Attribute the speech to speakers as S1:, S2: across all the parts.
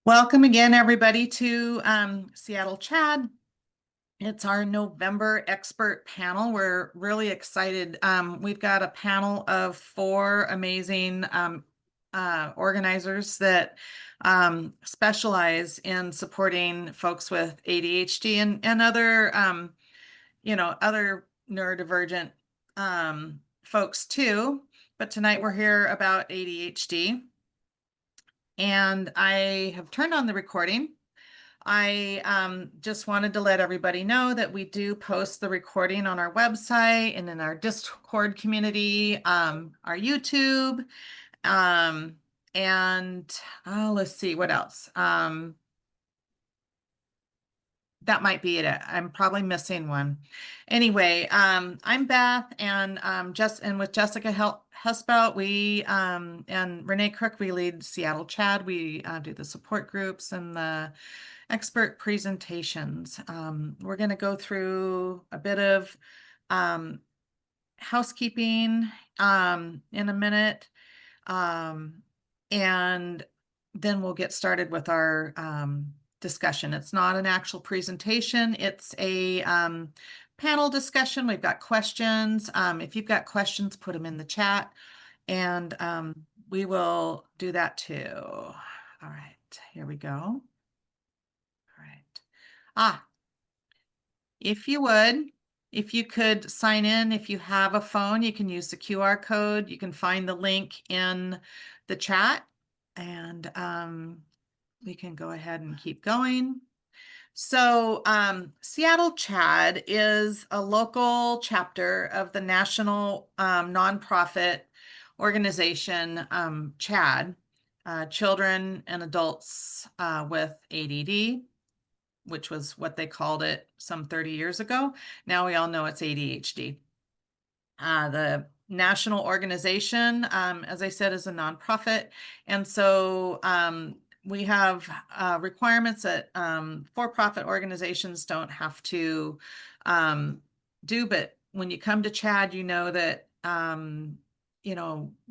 S1: Welcome again, everybody, to Seattle CHADD. It's our November expert panel. We're really excited. We've got a panel of four amazing organizers that specialize in supporting folks with ADHD and other, other neurodivergent folks too. But tonight we're here about ADHD. And I have turned on the recording. I just wanted to let everybody know that we do post the recording on our website and in our Discord community, our YouTube, and let's see what else. That might be it. I'm probably missing one. Anyway, I'm Beth, and with Jessica Hespelt, we and Renee Crook, we lead Seattle CHADD. We do the support groups and the expert presentations. We're going to go through a bit of housekeeping in a minute, and then we'll get started with our discussion. It's not an actual presentation. It's a panel discussion. We've got questions. If you've got questions, put them in the chat, and we will do that too. All right, here we go. All right. If you could sign in, if you have a phone, you can use the QR code. You can find the link in the chat, and we can go ahead and keep going. So Seattle CHADD is a local chapter of the national nonprofit organization CHADD, Children and Adults with ADD, which was what they called it some 30 years ago. Now we all know it's ADHD. The national organization, as I said, is a nonprofit. And so we have requirements that for-profit organizations don't have to do, but when you come to CHADD, you know that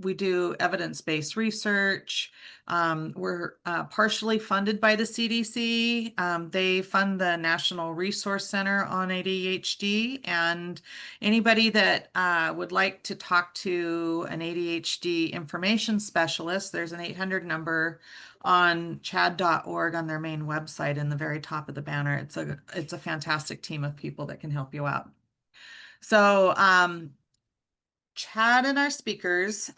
S1: we do evidence-based research. We're partially funded by the CDC. They fund the National Resource Center on ADHD, and anybody that would like to talk to an ADHD information specialist, there's an 800 number on chadd.org on their main website in the very top of the banner. It's a fantastic team of people that can help you out. So CHADD and our speakers,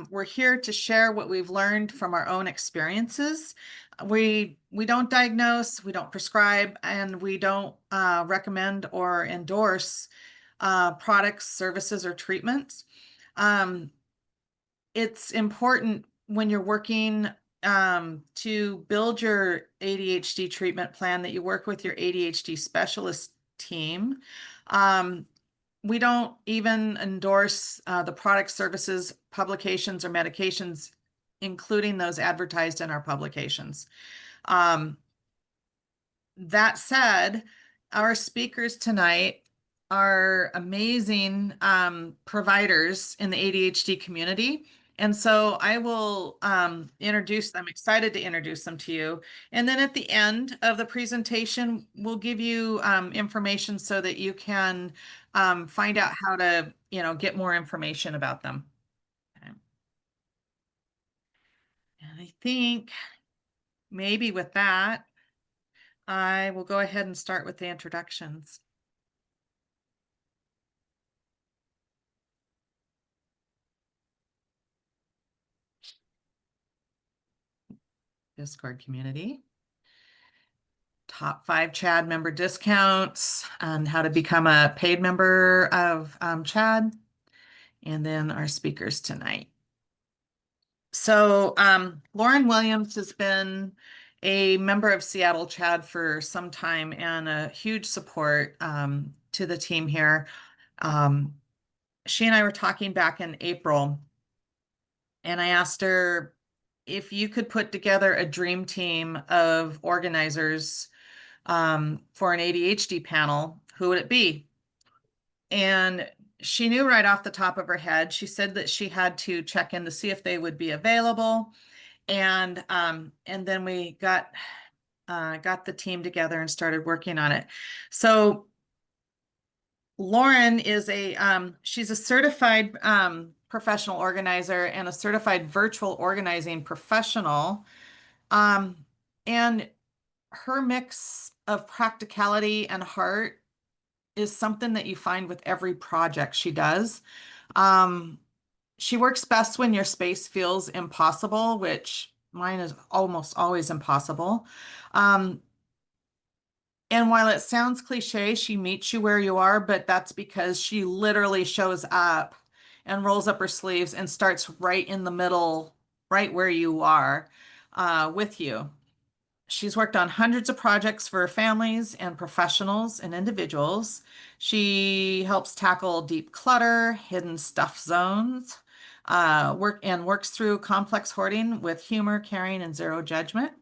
S1: we're here to share what we've learned from our own experiences. We don't diagnose, we don't prescribe, and we don't recommend or endorse products, services, or treatments. It's important when you're working to build your ADHD treatment plan that you work with your ADHD specialist team. We don't even endorse the products, services, publications, or medications, including those advertised in our publications. That said, our speakers tonight are amazing providers in the ADHD community. And so I will introduce them, excited to introduce them to you. And then at the end of the presentation, we'll give you information so that you can find out how to, get more information about them. Okay. And I think maybe with that, I will go ahead and start with the introductions. Discord community. Top 5 CHADD member discounts and how to become a paid member of CHADD. And then our speakers tonight. So Lauren Williams has been a member of Seattle CHADD for some time and a huge support to the team here. She and I were talking back in April, and I asked her if you could put together a dream team of organizers for an ADHD panel, who would it be? And she knew right off the top of her head. She said that she had to check in to see if they would be available. And then we got the team together and started working on it. So Lauren is she's a certified professional organizer and a certified virtual organizing professional. And her mix of practicality and heart is something that you find with every project she does. Um, she works best when your space feels impossible, which mine is almost always impossible. Um, and while it sounds cliche, she meets you where you are, but that's because she literally shows up and rolls up her sleeves and starts right in the middle, right where you are, with you. She's worked on hundreds of projects for families and professionals and individuals. She helps tackle deep clutter, hidden stuff zones, works through complex hoarding with humor, caring, and zero judgment.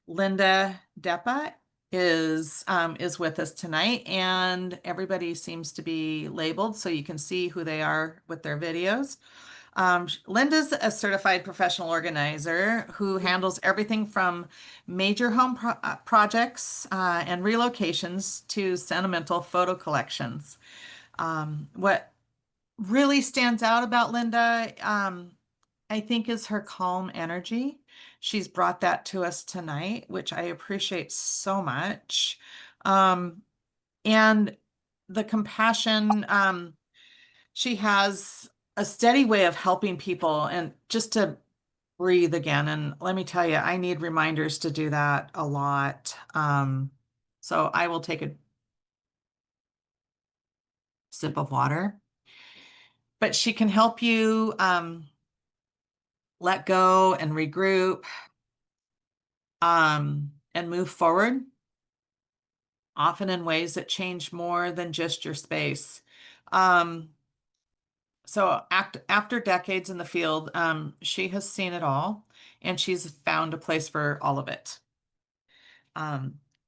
S1: Linda Deppa is with us tonight, and everybody seems to be labeled so you can see who they are with their videos. Linda's a certified professional organizer who handles everything from major home projects and relocations to sentimental photo collections. What really stands out about Linda, I think, is her calm energy. She's brought that to us tonight, which I appreciate so much. Um, and the compassion. She has a steady way of helping people and just to breathe again. And let me tell you, I need reminders to do that a lot. So I will take a sip of water, but she can help you let go and regroup and move forward, often in ways that change more than just your space. Um, So after decades in the field, she has seen it all, and she's found a place for all of it.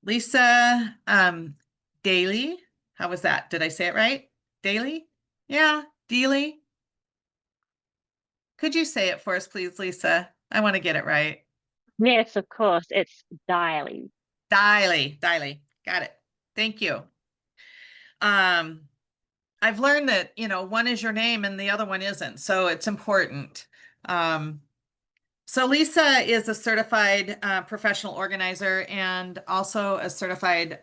S1: Lisa Deily, how was that? Did I say it right? Daily? Yeah, Deily. Could you say it for us, please, Lisa? I want to get it right.
S2: Yes, of course. It's Daily.
S1: Daily. Got it. Thank you. Um, I've learned that, one is your name and the other one isn't, so it's important. Um, So Lisa is a certified professional organizer and also a certified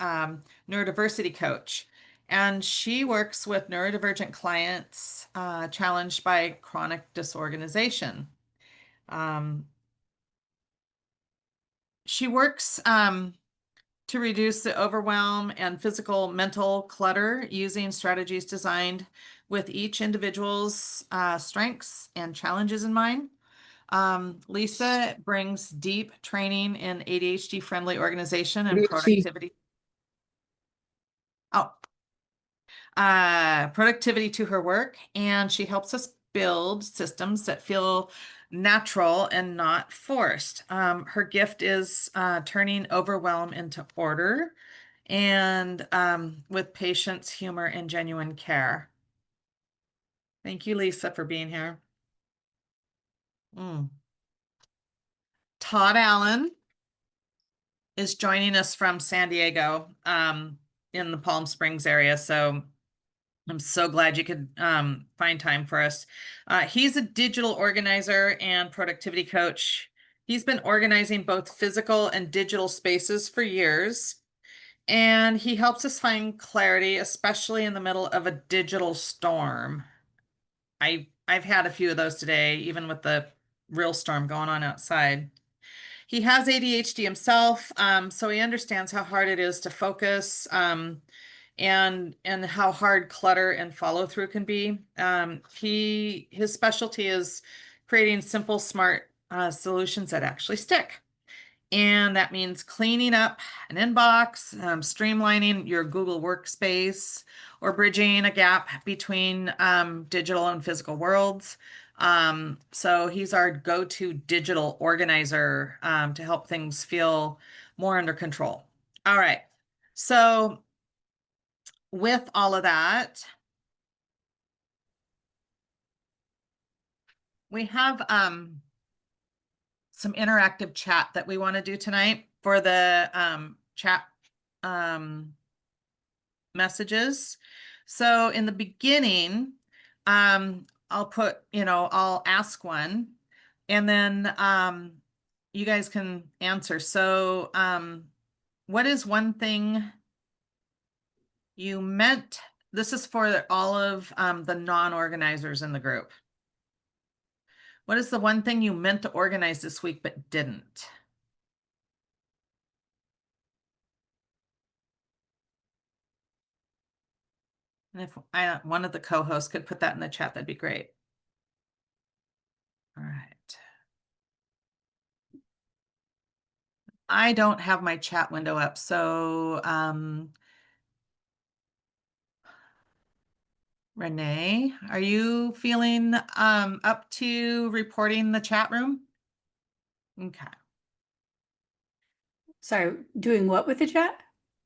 S1: neurodiversity coach. And she works with neurodivergent clients challenged by chronic disorganization. Um, she works to reduce the overwhelm and physical mental clutter using strategies designed with each individual's strengths and challenges in mind. Lisa brings deep training in ADHD friendly organization and
S3: Richie.
S1: productivity. Oh, productivity to her work, and she helps us build systems that feel natural and not forced. Her gift is turning overwhelm into order and with patience, humor, and genuine care. Thank you, Lisa, for being here. Mm. Todd Allan is joining us from San Diego, in the Palm Springs area. So I'm so glad you could find time for us. He's a digital organizer and productivity coach. He's been organizing both physical and digital spaces for years, and he helps us find clarity, especially in the middle of a digital storm. I've had a few of those today, even with the real storm going on outside. He has ADHD himself, so he understands how hard it is to focus, and how hard clutter and follow through can be. His specialty is creating simple, smart solutions that actually stick. And that means cleaning up an inbox, streamlining your Google Workspace, or bridging a gap between digital and physical worlds. So he's our go-to digital organizer to help things feel more under control. All right. So with all of that, we have some interactive chat that we want to do tonight for the chat messages. So in the beginning, I'll ask one, and then you guys can answer. So what is one thing you meant? This is for all of the non-organizers in the group. What is the one thing you meant to organize this week but didn't? And if one of the co-hosts could put that in the chat, that'd be great. All right. I don't have my chat window up, so Renee, are you feeling up to reporting the chat room? Okay.
S3: Sorry, doing what with the chat?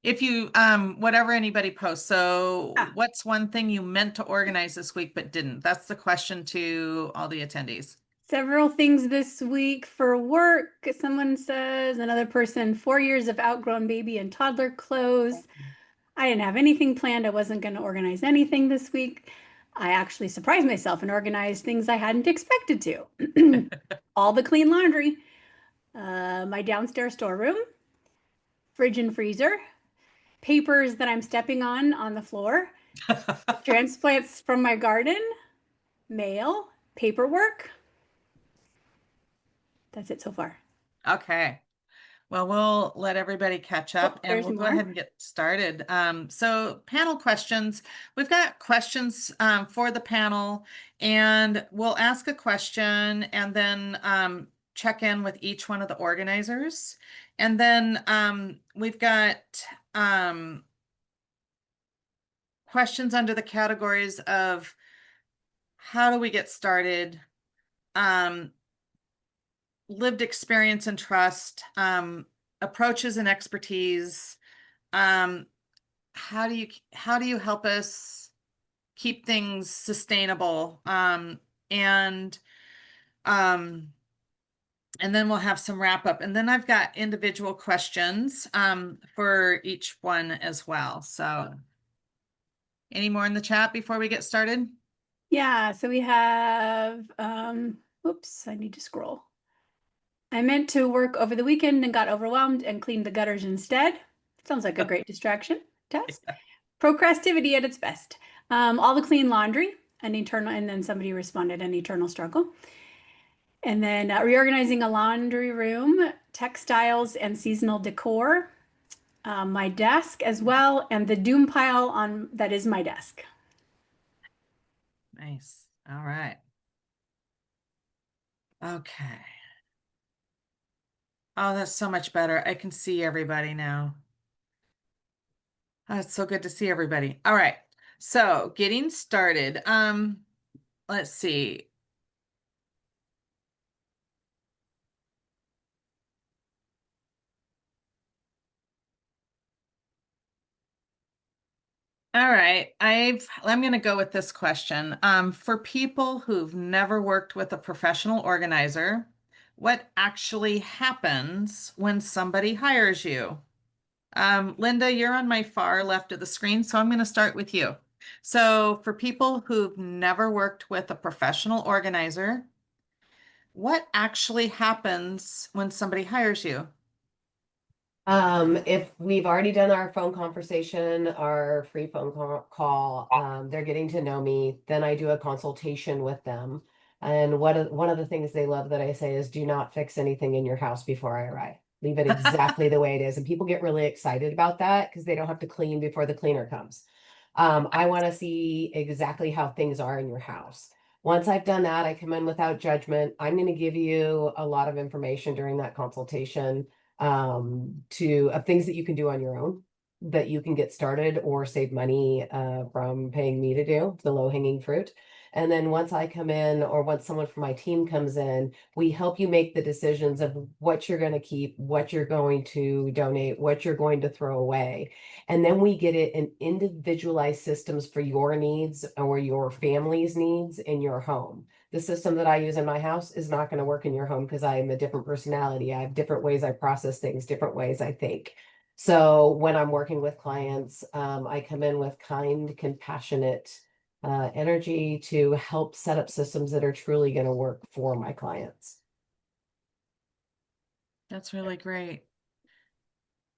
S1: If you whatever anybody posts. So
S3: Ah.
S1: what's one thing you meant to organize this week but didn't? That's the question to all the attendees.
S3: Several things this week for work. Someone says, another person, 4 years of outgrown baby and toddler clothes. I didn't have anything planned. I wasn't going to organize anything this week. I actually surprised myself and organized things I hadn't expected to. All the clean laundry, my downstairs storeroom, fridge and freezer, papers that I'm stepping on the floor, transplants from my garden, mail, paperwork. That's it so far.
S1: Okay. Well, we'll let everybody catch up and
S3: there's
S1: we'll go
S3: more.
S1: ahead and get started. So panel questions. We've got questions for the panel, and we'll ask a question and then check in with each one of the organizers. And then we've got questions under the categories of how do we get started, lived experience and trust, approaches and expertise. How do you help us keep things sustainable? And then we'll have some wrap up. And then I've got individual questions for each one as well. So any more in the chat before we get started?
S3: Yeah, so we have, oops, I need to scroll. I meant to work over the weekend and got overwhelmed and cleaned the gutters instead. Sounds like a great distraction task.
S1: Yeah.
S3: Procrastivity at its best. All the clean laundry, an eternal, and then somebody responded, an eternal struggle. And then reorganizing a laundry room, textiles and seasonal decor, my desk as well, and the doom pile on that is my desk.
S1: Nice. All right. Okay. Oh, that's so much better. I can see everybody now. Oh, it's so good to see everybody. All right. So getting started. Let's see. All right. I'm going to go with this question. For people who've never worked with a professional organizer, what actually happens when somebody hires you? Linda, you're on my far left of the screen, so I'm going to start with you. So for people who've never worked with a professional organizer, what actually happens when somebody hires you?
S4: If we've already done our phone conversation, our free phone call, they're getting to know me, then I do a consultation with them. And one of the things they love that I say is do not fix anything in your house before I arrive. Leave it exactly the way it is. And people get really excited about that because they don't have to clean before the cleaner comes. I want to see exactly how things are in your house. Once I've done that, I come in without judgment. I'm going to give you a lot of information during that consultation of things that you can do on your own, that you can get started or save money from paying me to do the low-hanging fruit. And then once I come in, or once someone from my team comes in, we help you make the decisions of what you're going to keep, what you're going to donate, what you're going to throw away. And then we get it in individualized systems for your needs or your family's needs in your home. The system that I use in my house is not going to work in your home because I am a different personality. I have different ways I process things, different ways I think. So when I'm working with clients, I come in with kind, compassionate energy to help set up systems that are truly going to work for my clients.
S1: That's really great.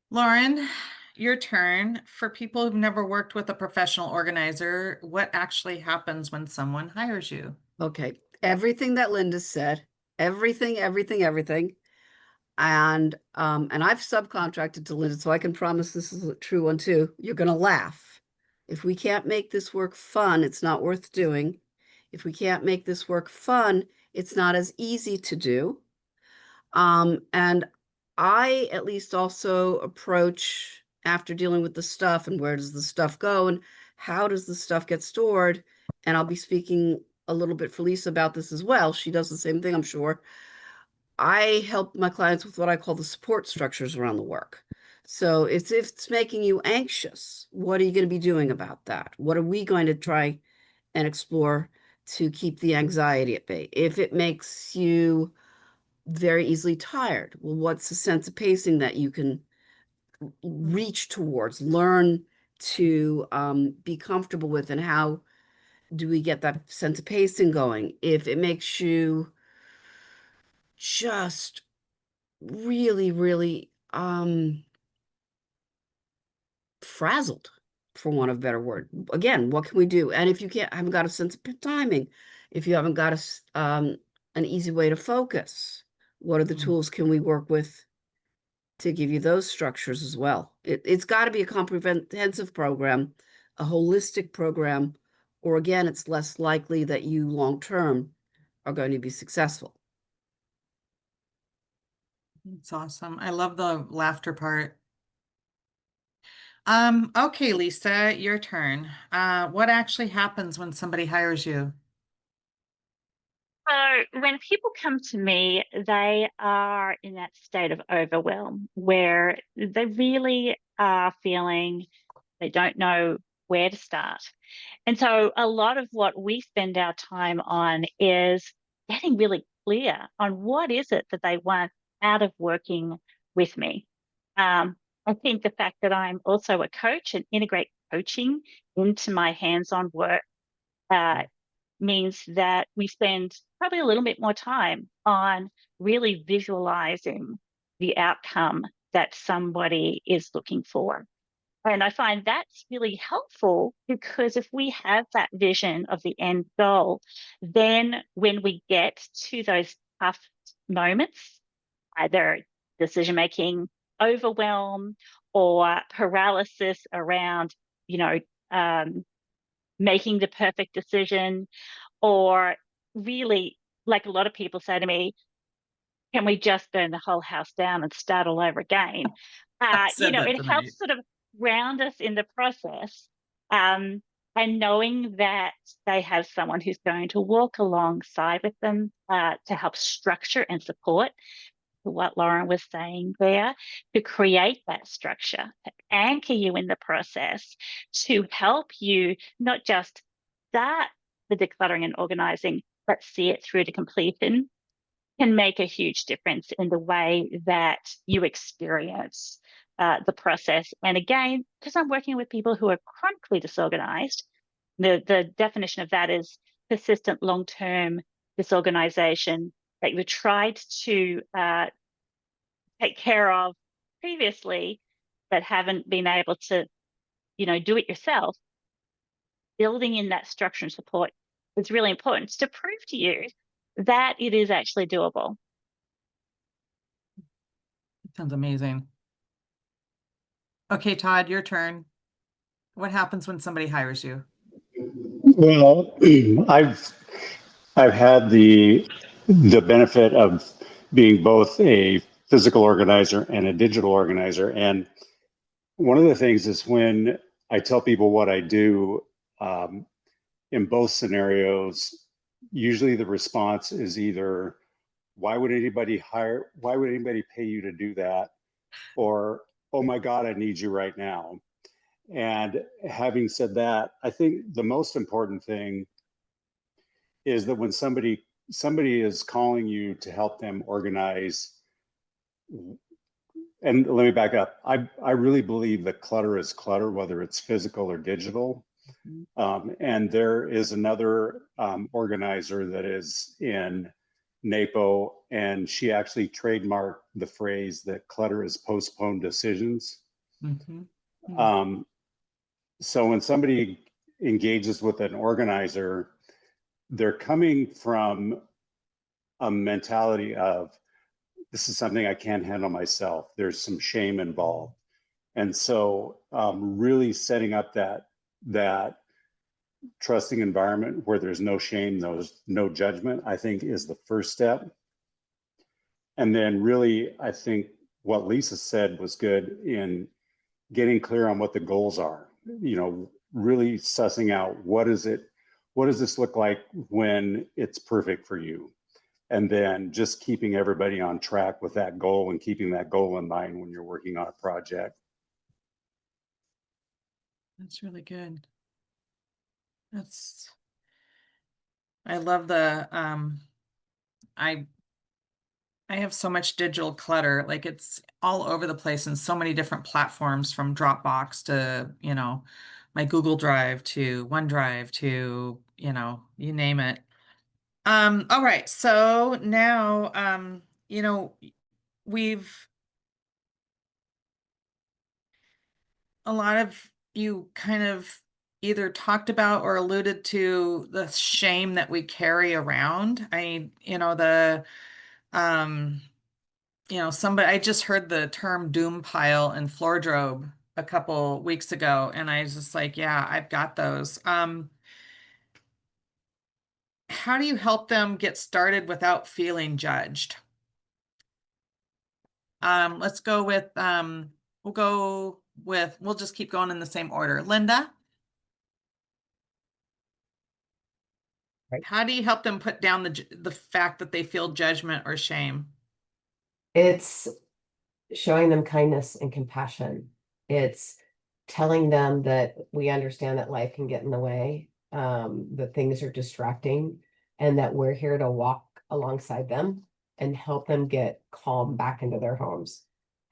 S1: Lauren, your turn. For people who've never worked with a professional organizer, what actually happens when someone hires you?
S5: Okay, everything that Linda said, everything. And I've subcontracted to Linda, so I can promise this is a true one too. You're gonna laugh. If we can't make this work fun, it's not worth doing. If we can't make this work fun, it's not as easy to do. And I at least also approach after dealing with the stuff and where does the stuff go and how does the stuff get stored? And I'll be speaking a little bit for Lisa about this as well. She does the same thing, I'm sure. I help my clients with what I call the support structures around the work. So if it's making you anxious, what are you going to be doing about that? What are we going to try and explore to keep the anxiety at bay? If it makes you very easily tired, well, what's the sense of pacing that you can reach towards, learn to be comfortable with, and how do we get that sense of pacing going? If it makes you just really frazzled, for want of a better word, again, what can we do? And if you haven't got a sense of timing, if you haven't got an easy way to focus, what are the tools can we work with to give you those structures as well? It's got to be a comprehensive program, a holistic program, or again, it's less likely that you long term are going to be successful.
S1: It's awesome. I love the laughter part. Okay, Lisa, your turn. What actually happens when somebody hires you?
S2: So when people come to me, they are in that state of overwhelm where they really are feeling they don't know where to start. And so a lot of what we spend our time on is getting really clear on what is it that they want out of working with me. I think the fact that I'm also a coach and integrate coaching into my hands-on work means that we spend probably a little bit more time on really visualizing the outcome that somebody is looking for. And I find that's really helpful because if we have that vision of the end goal, then when we get to those tough moments, either decision making overwhelm or paralysis around, you know, making the perfect decision, or really, like a lot of people say to me, can we just burn the whole house down and start all over again?
S1: I said that
S2: It
S1: tonight.
S2: helps sort of ground us in the process. And knowing that they have someone who's going to walk alongside with them to help structure and support what Lauren was saying there, to create that structure, to anchor you in the process, to help you not just start the decluttering and organizing, but see it through to completion, can make a huge difference in the way that you experience the process. And again, because I'm working with people who are chronically disorganized, the definition of that is persistent long-term disorganization that you tried to take care of previously, but haven't been able to, do it yourself. Building in that structure and support is really important to prove to you that it is actually doable.
S1: Sounds amazing. Okay, Todd, your turn. What happens when somebody hires you?
S6: Well, I've had the benefit of being both a physical organizer and a digital organizer, and one of the things is when I tell people what I do, in both scenarios, usually the response is either, why would anybody pay you to do that? Or, oh my God, I need you right now. And having said that, I think the most important thing is that when somebody is calling you to help them organize, and let me back up. I really believe that clutter is clutter, whether it's physical or digital. And there is another organizer that is in NAPO, and she actually trademarked the phrase that clutter is postponed decisions. So when somebody engages with an organizer, they're coming from a mentality of, this is something I can't handle myself. There's some shame involved. And so really setting up that trusting environment where there's no shame, there's no judgment, I think is the first step. And then really, I think what Lisa said was good in getting clear on what the goals are, you know, really sussing out what does this look like when it's perfect for you? And then just keeping everybody on track with that goal and keeping that goal in mind when you're working on a project.
S1: That's really good. I love the, I have so much digital clutter, like it's all over the place in so many different platforms, from Dropbox to, you know, my Google Drive to OneDrive to, you know, you name it. All right, so now, you know, a lot of you kind of either talked about or alluded to the shame that we carry around. You know, I just heard the term doom pile and floordrobe a couple weeks ago, and I was just like, yeah, I've got those. How do you help them get started without feeling judged? Let's go with, we'll just keep going in the same order. Linda?
S4: Right.
S1: How do you help them put down the fact that they feel judgment or shame?
S4: It's showing them kindness and compassion. It's telling them that we understand that life can get in the way, that things are distracting, and that we're here to walk alongside them and help them get calm back into their homes,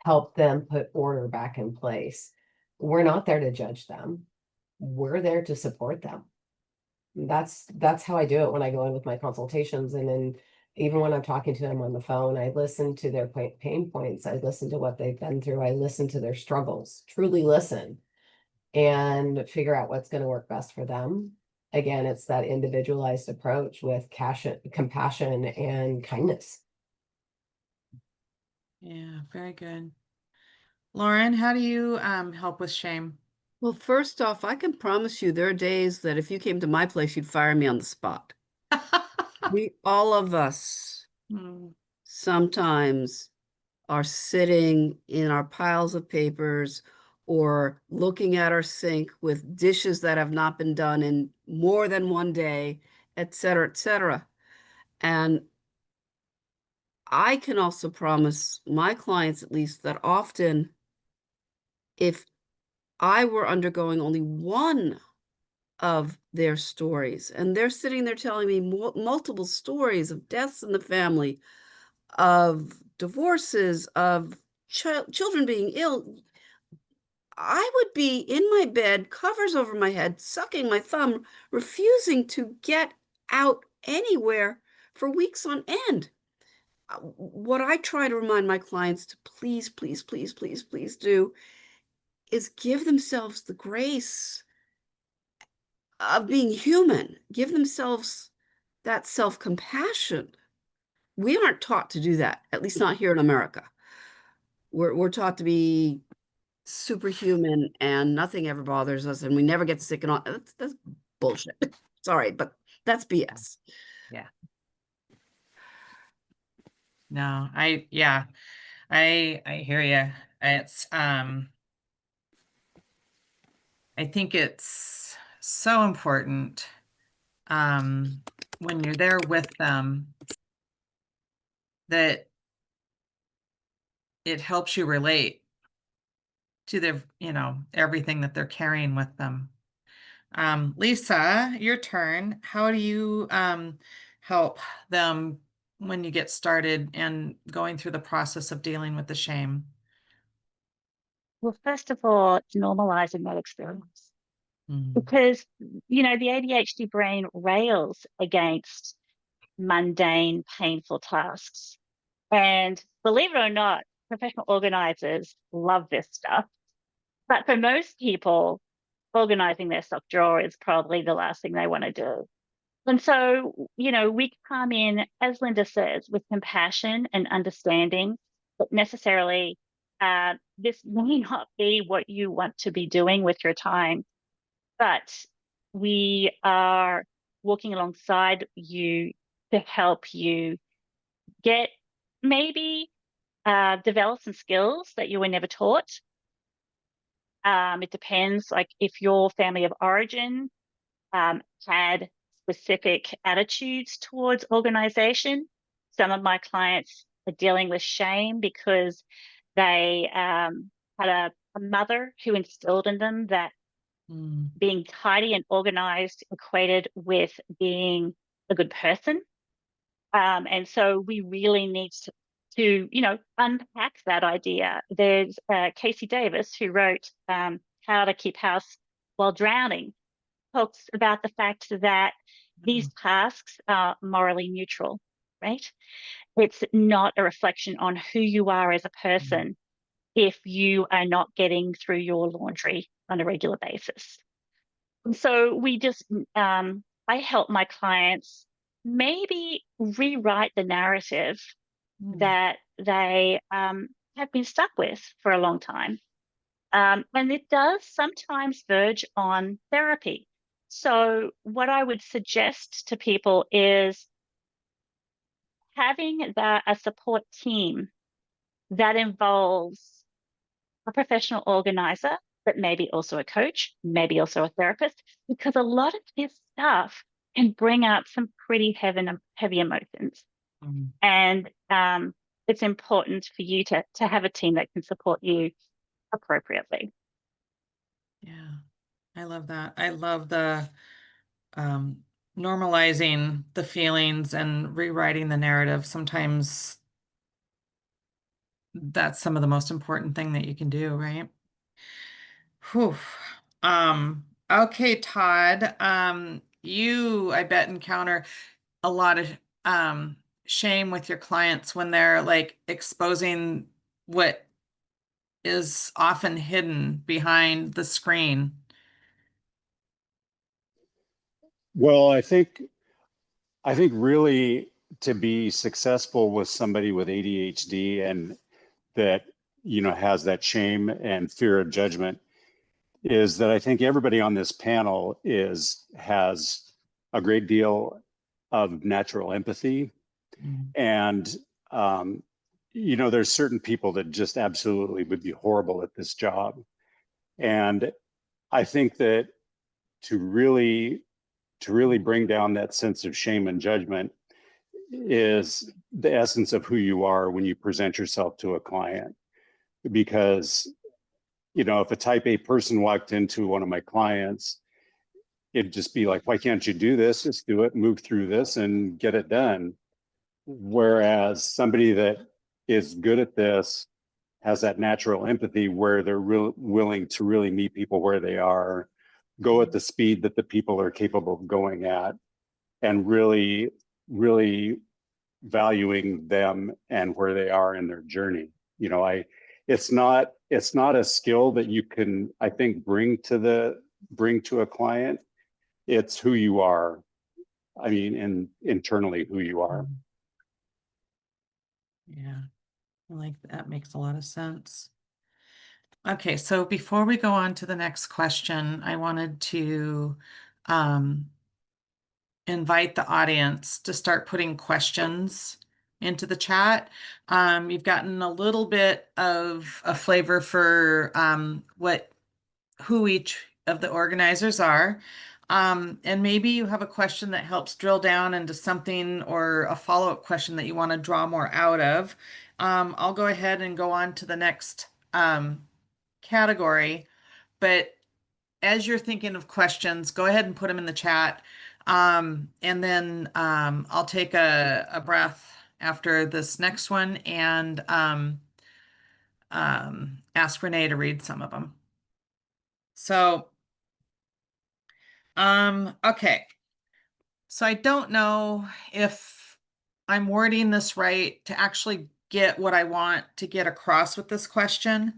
S4: help them put order back in place. We're not there to judge them. We're there to support them. That's how I do it when I go in with my consultations. And then even when I'm talking to them on the phone, I listen to their pain points. I listen to what they've been through. I listen to their struggles, truly listen, and figure out what's going to work best for them. Again, it's that individualized approach with compassion and kindness.
S1: Yeah, very good. Lauren, how do you help with shame?
S5: Well, first off, I can promise you there are days that if you came to my place, you'd fire me on the spot. All of us sometimes are sitting in our piles of papers or looking at our sink with dishes that have not been done in more than one day, et cetera, et cetera. And I can also promise my clients, at least, that often if I were undergoing only one of their stories, and they're sitting there telling me multiple stories of deaths in the family, of divorces, of children being ill, I would be in my bed, covers over my head, sucking my thumb, refusing to get out anywhere for weeks on end. What I try to remind my clients to please, please, please, please, please do is give themselves the grace of being human, give themselves that self-compassion. We aren't taught to do that, at least not here in America. We're taught to be superhuman and nothing ever bothers us and we never get sick and all. That's bullshit. Sorry, but that's BS.
S1: Yeah. No, I hear you. It's I think it's so important when you're there with them that it helps you relate to their, you know, everything that they're carrying with them. Lisa, your turn. How do you help them when you get started and going through the process of dealing with the shame?
S2: Well, first of all, normalizing that experience.
S1: Mm.
S2: Because, the ADHD brain rails against mundane, painful tasks. And believe it or not, professional organizers love this stuff. But for most people, organizing their sock drawer is probably the last thing they want to do. And so, we come in, as Linda says, with compassion and understanding, but necessarily this may not be what you want to be doing with your time, but we are walking alongside you to help you get maybe develop some skills that you were never taught. It depends, like if your family of origin had specific attitudes towards organization. Some of my clients are dealing with shame because they had a mother who instilled in them that being tidy and organized equated with being a good person. And so we really need to unpack that idea. There's Casey Davis, who wrote How to Keep House While Drowning, talks about the fact that these tasks are morally neutral, right? It's not a reflection on who you are as a person if you are not getting through your laundry on a regular basis. So we just, I help my clients maybe rewrite the narrative that they have been stuck with for a long time. And it does sometimes verge on therapy. So what I would suggest to people is having a support team that involves a professional organizer, but maybe also a coach, maybe also a therapist, because a lot of this stuff can bring up some pretty heavy emotions. And it's important for you to have a team that can support you appropriately.
S1: Yeah, I love that. I love the normalizing the feelings and rewriting the narrative. Sometimes that's some of the most important thing that you can do, right? Whew. Okay, Todd, you, I bet, encounter a lot of shame with your clients when they're like exposing what is often hidden behind the screen.
S6: Well, I think really to be successful with somebody with ADHD and that, has that shame and fear of judgment is that I think everybody on this panel has a great deal of natural empathy. And, there's certain people that just absolutely would be horrible at this job. And I think that to really bring down that sense of shame and judgment is the essence of who you are when you present yourself to a client. Because, if a type A person walked into one of my clients, it'd just be like, why can't you do this? Just do it, move through this and get it done. Whereas somebody that is good at this has that natural empathy where they're willing to really meet people where they are, go at the speed that the people are capable of going at, and really, really valuing them and where they are in their journey. It's not a skill that you can, I think, bring to a client. It's who you are. I mean, and internally who you are.
S1: Yeah, I like that. Makes a lot of sense. Okay, so before we go on to the next question, I wanted to invite the audience to start putting questions into the chat. You've gotten a little bit of a flavor for who each of the organizers are. And maybe you have a question that helps drill down into something or a follow-up question that you want to draw more out of. I'll go ahead and go on to the next category, but as you're thinking of questions, go ahead and put them in the chat. And then I'll take a breath after this next one and ask Renee to read some of them. So, okay. So I don't know if I'm wording this right to actually get what I want to get across with this question.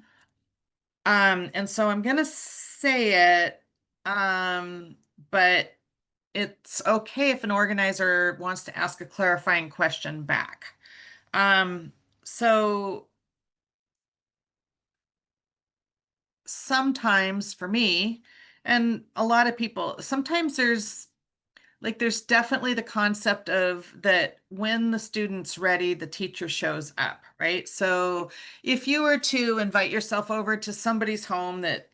S1: And so I'm gonna say it, but it's okay if an organizer wants to ask a clarifying question back. So sometimes for me, and a lot of people, sometimes there's definitely the concept of that when the student's ready, the teacher shows up, right? So if you were to invite yourself over to somebody's home that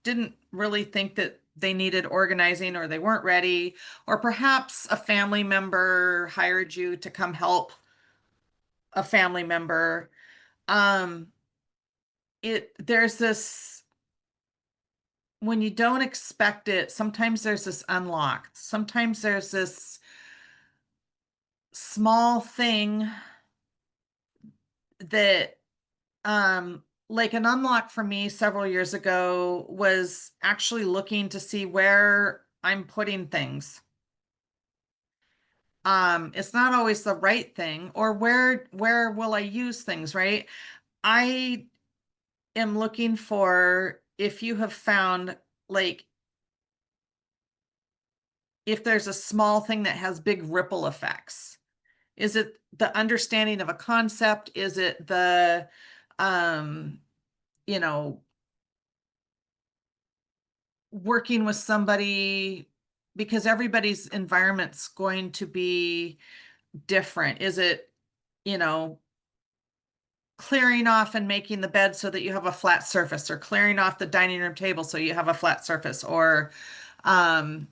S1: didn't really think that they needed organizing or they weren't ready, or perhaps a family member hired you to come help a family member, there's this, when you don't expect it, sometimes there's this unlock. Sometimes there's this small thing that like an unlock for me several years ago was actually looking to see where I'm putting things. It's not always the right thing, or where will I use things, right? I am looking for, if you have found, like, if there's a small thing that has big ripple effects. Is it the understanding of a concept? Is it the, you know, working with somebody, because everybody's environment's going to be different? Is it, you know, clearing off and making the bed so that you have a flat surface, or clearing off the dining room table so you have a flat surface, or, um,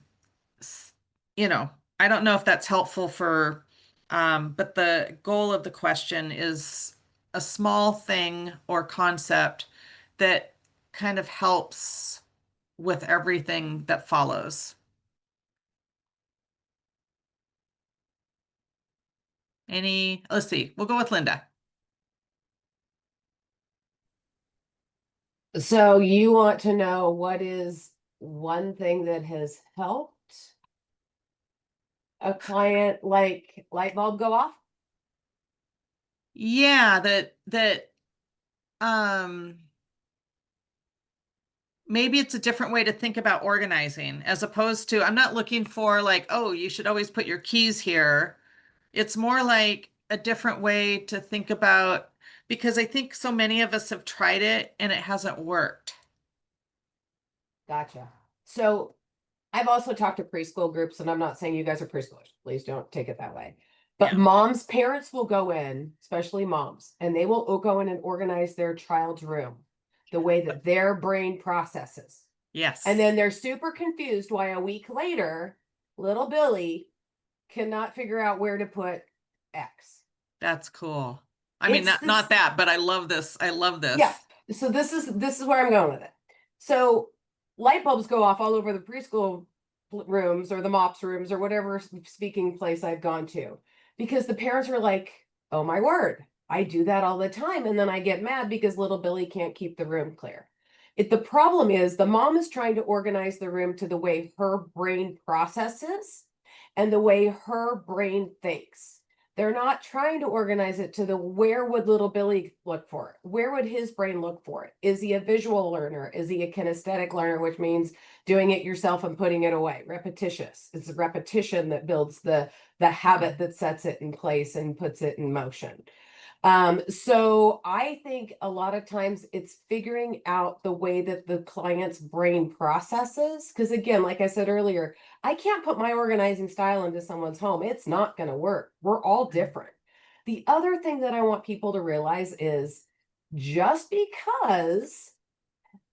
S1: you know, I don't know if that's helpful for, but the goal of the question is a small thing or concept that kind of helps with everything that follows. Let's see, we'll go with Linda.
S4: So you want to know what is one thing that has helped a client, like light bulb go off?
S1: Yeah, maybe it's a different way to think about organizing, as opposed to, I'm not looking for like, oh, you should always put your keys here. It's more like a different way to think about, because I think so many of us have tried it and it hasn't worked.
S4: Gotcha. So I've also talked to preschool groups, and I'm not saying you guys are preschoolers. Please don't take it that way. But
S1: Yeah.
S4: parents will go in, especially moms, and they will go in and organize their child's room the way that their brain processes.
S1: Yes.
S4: And then they're super confused why a week later, little Billy cannot figure out where to put X.
S1: That's cool. I mean,
S4: It's
S1: not that, but I love this. I love this.
S4: Yeah. So this is where I'm going with it. So light bulbs go off all over the preschool rooms or the MOPS rooms or whatever speaking place I've gone to, because the parents are like, oh my word, I do that all the time. And then I get mad because little Billy can't keep the room clear. The problem is the mom is trying to organize the room to the way her brain processes and the way her brain thinks. They're not trying to organize it to the where would little Billy look for it? Where would his brain look for it? Is he a visual learner? Is he a kinesthetic learner, which means doing it yourself and putting it away? Repetitious. It's a repetition that builds the habit that sets it in place and puts it in motion. So I think a lot of times it's figuring out the way that the client's brain processes. Because again, like I said earlier, I can't put my organizing style into someone's home. It's not going to work. We're all different. The other thing that I want people to realize is just because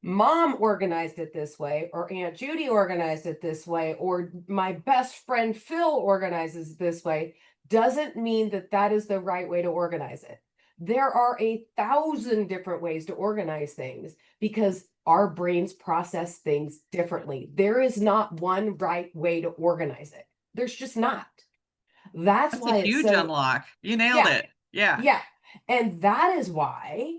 S4: mom organized it this way, or Aunt Judy organized it this way, or my best friend Phil organizes it this way, doesn't mean that that is the right way to organize it. There are 1,000 different ways to organize things because our brains process things differently. There is not one right way to organize it. There's just not. That's
S1: That's
S4: why
S1: a
S4: it's
S1: huge
S4: so,
S1: unlock. You nailed
S4: yeah,
S1: it. Yeah.
S4: yeah. And that is why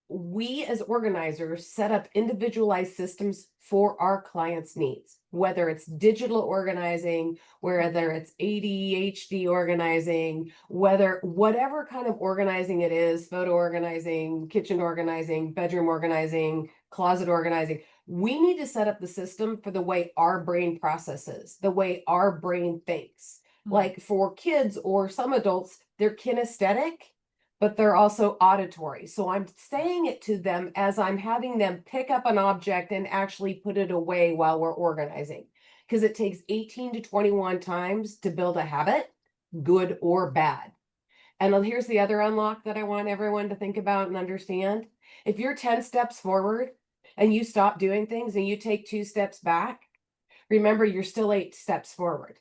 S4: we as organizers set up individualized systems for our clients' needs, whether it's digital organizing, whether it's ADHD organizing, whatever kind of organizing it is, photo organizing, kitchen organizing, bedroom organizing, closet organizing. We need to set up the system for the way our brain processes, the way our brain thinks. Like for kids or some adults, they're kinesthetic, but they're also auditory. So I'm saying it to them as I'm having them pick up an object and actually put it away while we're organizing. Because it takes 18 to 21 times to build a habit, good or bad. And then here's the other unlock that I want everyone to think about and understand. If you're 10 steps forward and you stop doing things and you take 2 steps back, remember you're still 8 steps forward.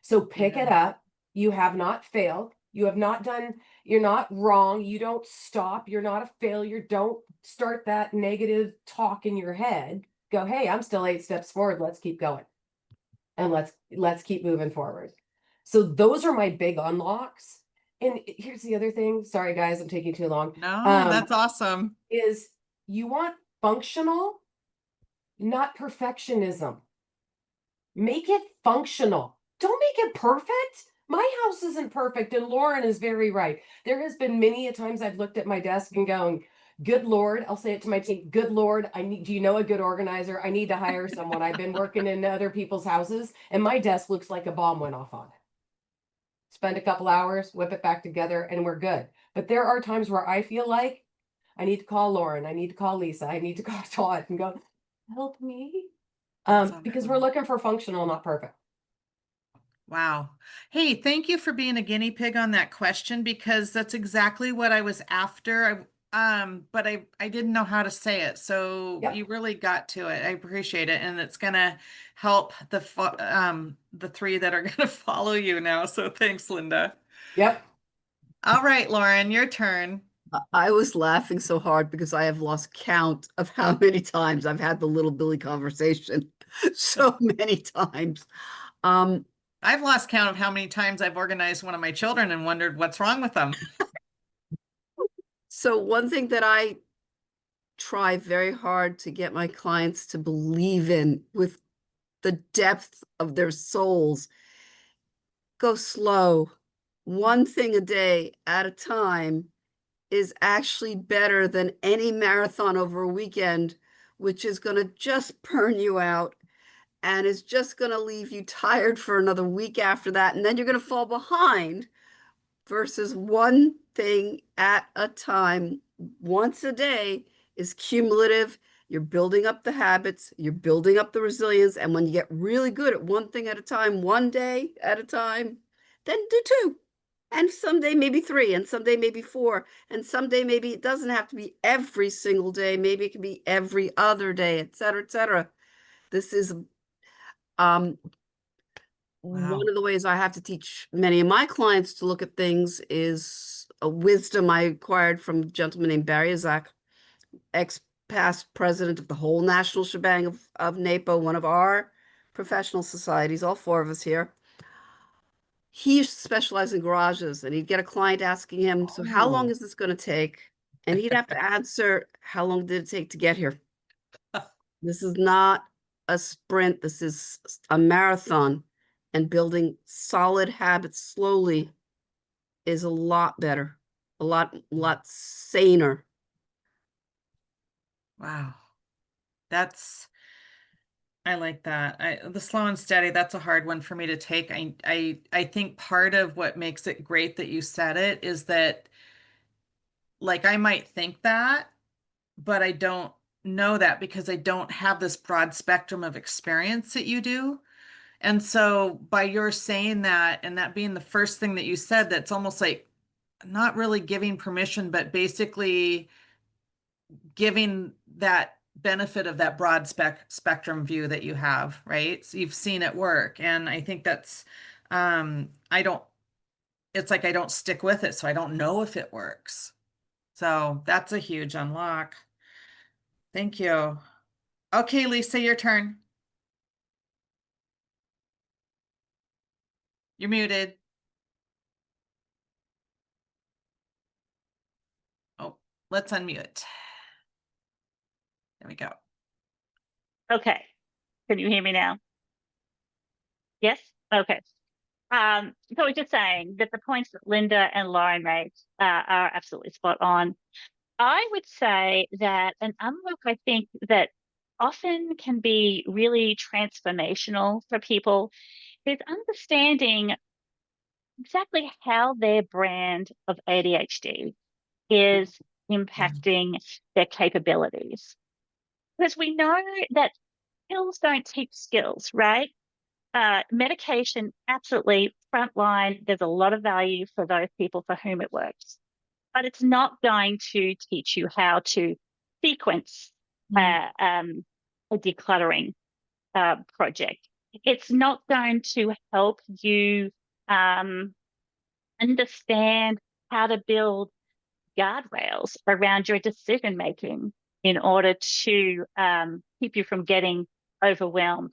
S4: So pick it up. You have not failed. You have not done, you're not wrong. You don't stop. You're not a failure. Don't start that negative talk in your head. Go, hey, I'm still 8 steps forward. Let's keep going. And let's keep moving forward. So those are my big unlocks. And here's the other thing. Sorry, guys, I'm taking too long.
S1: No, that's awesome.
S4: Is you want functional, not perfectionism. Make it functional. Don't make it perfect. My house isn't perfect, and Lauren is very right. There has been many a times I've looked at my desk and going, good Lord, I'll say it to my team, good Lord, do you know a good organizer? I need to hire someone. I've been working in other people's houses, and my desk looks like a bomb went off on it. Spend a couple hours, whip it back together, and we're good. But there are times where I feel like I need to call Lauren, I need to call Lisa, I need to call Todd and go, help me. Because we're looking for functional, not perfect.
S1: Wow. Hey, thank you for being a guinea pig on that question because that's exactly what I was after. But I didn't know how to say it. So
S4: Yep.
S1: you really got to it. I appreciate it. And it's gonna help the 3 that are gonna follow you now. So thanks, Linda.
S4: Yep.
S1: All right, Lauren, your turn.
S5: I was laughing so hard because I have lost count of how many times I've had the little Billy conversation. So many times.
S1: I've lost count of how many times I've organized one of my children and wondered what's wrong with them.
S5: So one thing that I try very hard to get my clients to believe in with the depth of their souls, go slow. One thing a day at a time is actually better than any marathon over a weekend, which is going to just burn you out and is just going to leave you tired for another week after that. And then you're going to fall behind versus one thing at a time, once a day is cumulative. You're building up the habits, you're building up the resilience. And when you get really good at one thing at a time, one day at a time, then do 2. And someday maybe 3, and someday maybe 4, and someday maybe it doesn't have to be every single day. Maybe it can be every other day, et cetera, et cetera. This is
S1: Wow.
S5: one of the ways I have to teach many of my clients to look at things is a wisdom I acquired from a gentleman named Barry Isaac, ex-past president of the whole national shebang of NAPO, one of our professional societies, all 4 of us here. He used to specialize in garages, and he'd get a client asking him, so how long is this going to take? And he'd have to answer, how long did it take to get here? This is not a sprint. This is a marathon. And building solid habits slowly is a lot better, a lot saner.
S1: Wow. I like that. The slow and steady, that's a hard one for me to take. I think part of what makes it great that you said it is that like I might think that, but I don't know that because I don't have this broad spectrum of experience that you do. And so by your saying that and that being the first thing that you said, that's almost like not really giving permission, but basically giving that benefit of that broad spectrum view that you have, right? So you've seen it work. And I think that's, I don't, it's like I don't stick with it, so I don't know if it works. So that's a huge unlock. Thank you. Okay, Lisa, your turn. You're muted. Oh, let's unmute. There we go.
S2: Okay. Can you hear me now? Yes? Okay. So I was just saying that the points that Linda and Lauren made are absolutely spot on. I would say that an unlock, I think, that often can be really transformational for people is understanding exactly how their brand of ADHD is impacting their capabilities. Because we know that pills don't teach skills, right? Medication, absolutely frontline. There's a lot of value for those people for whom it works, but it's not going to teach you how to sequence a decluttering project. It's not going to help you understand how to build guardrails around your decision making in order to keep you from getting overwhelmed.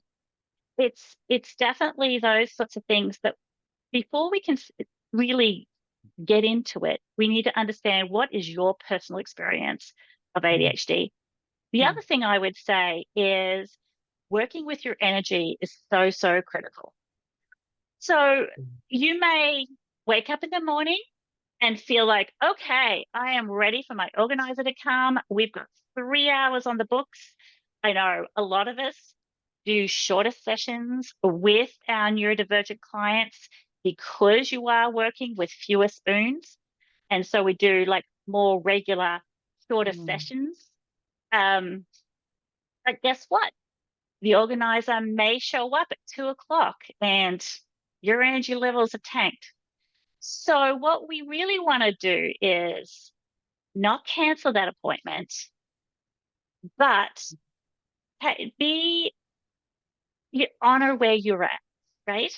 S2: It's definitely those sorts of things that before we can really get into it, we need to understand what is your personal experience of ADHD. The other thing I would say is working with your energy is so, so critical. So you may wake up in the morning and feel like, okay, I am ready for my organizer to come. We've got 3 hours on the books. I know a lot of us do shorter sessions with our neurodivergent clients because you are working with fewer spoons. And so we do like more regular, shorter sessions. But guess what? The organizer may show up at 2 o'clock and your energy levels are tanked. So what we really want to do is not cancel that appointment, but honor where you're at, right?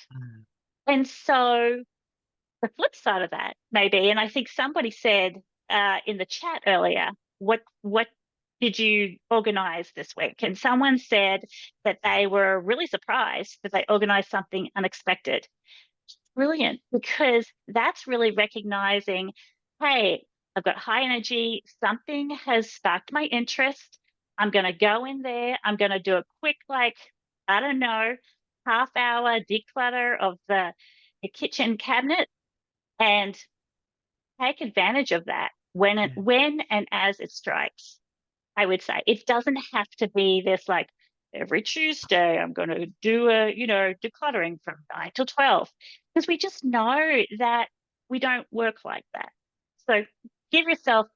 S2: And so the flip side of that maybe, and I think somebody said in the chat earlier, what did you organize this week? And someone said that they were really surprised that they organized something unexpected. Brilliant, because that's really recognizing, hey, I've got high energy, something has sparked my interest. I'm going to go in there. I'm going to do a quick, like, I don't know, half-hour declutter of the kitchen cabinet and take advantage of that when and as it strikes. I would say it doesn't have to be this like every Tuesday I'm going to do a decluttering from 9 till 12, because we just know that we don't work like that. So give yourself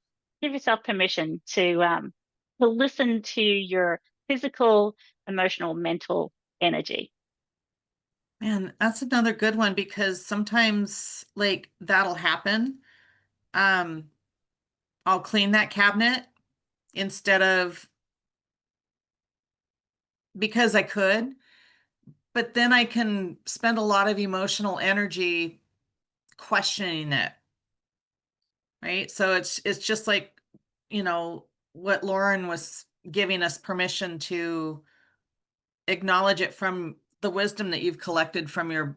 S2: permission to listen to your physical, emotional, mental energy.
S1: Man, that's another good one, because sometimes like that'll happen. I'll clean that cabinet instead of because I could, but then I can spend a lot of emotional energy questioning it. Right? So it's just like, what Lauren was giving us permission to acknowledge it from the wisdom that you've collected from your,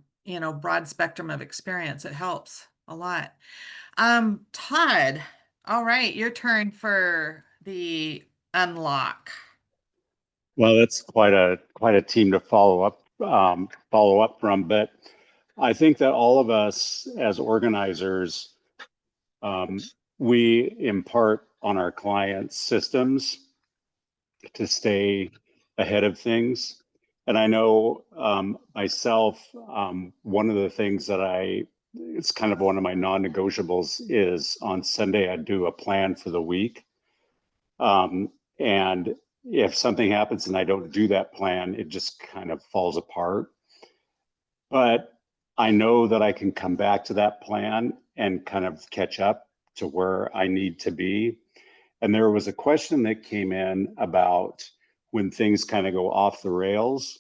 S1: broad spectrum of experience. It helps a lot. Todd, all right, your turn for the unlock.
S6: Well, that's quite a team to follow up from, but I think that all of us as organizers, we impart on our clients systems to stay ahead of things. And I know myself, one of the things that it's kind of one of my non-negotiables is on Sunday, I do a plan for the week. And if something happens and I don't do that plan, it just kind of falls apart. But I know that I can come back to that plan and kind of catch up to where I need to be. And there was a question that came in about when things kind of go off the rails.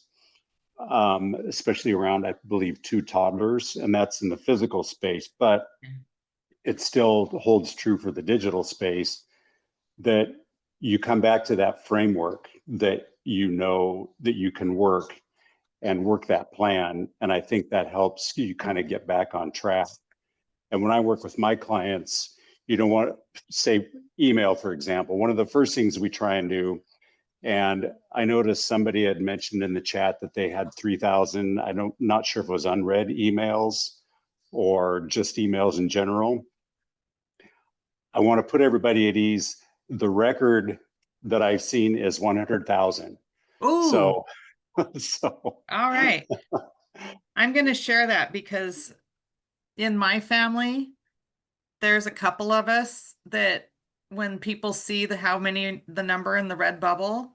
S6: especially around, I believe, 2 toddlers, and that's in the physical space, but it still holds true for the digital space, that you come back to that framework that you know that you can work and work that plan. And I think that helps you kind of get back on track. And when I work with my clients, you don't want to say email, for example. One of the first things we try and do, and I noticed somebody had mentioned in the chat that they had 3,000, not sure if it was unread emails or just emails in general. I want to put everybody at ease. The record that I've seen is 100,000.
S1: Ooh,
S6: So,
S1: all right. I'm going to share that because in my family, there's a couple of us that when people see the number in the red bubble,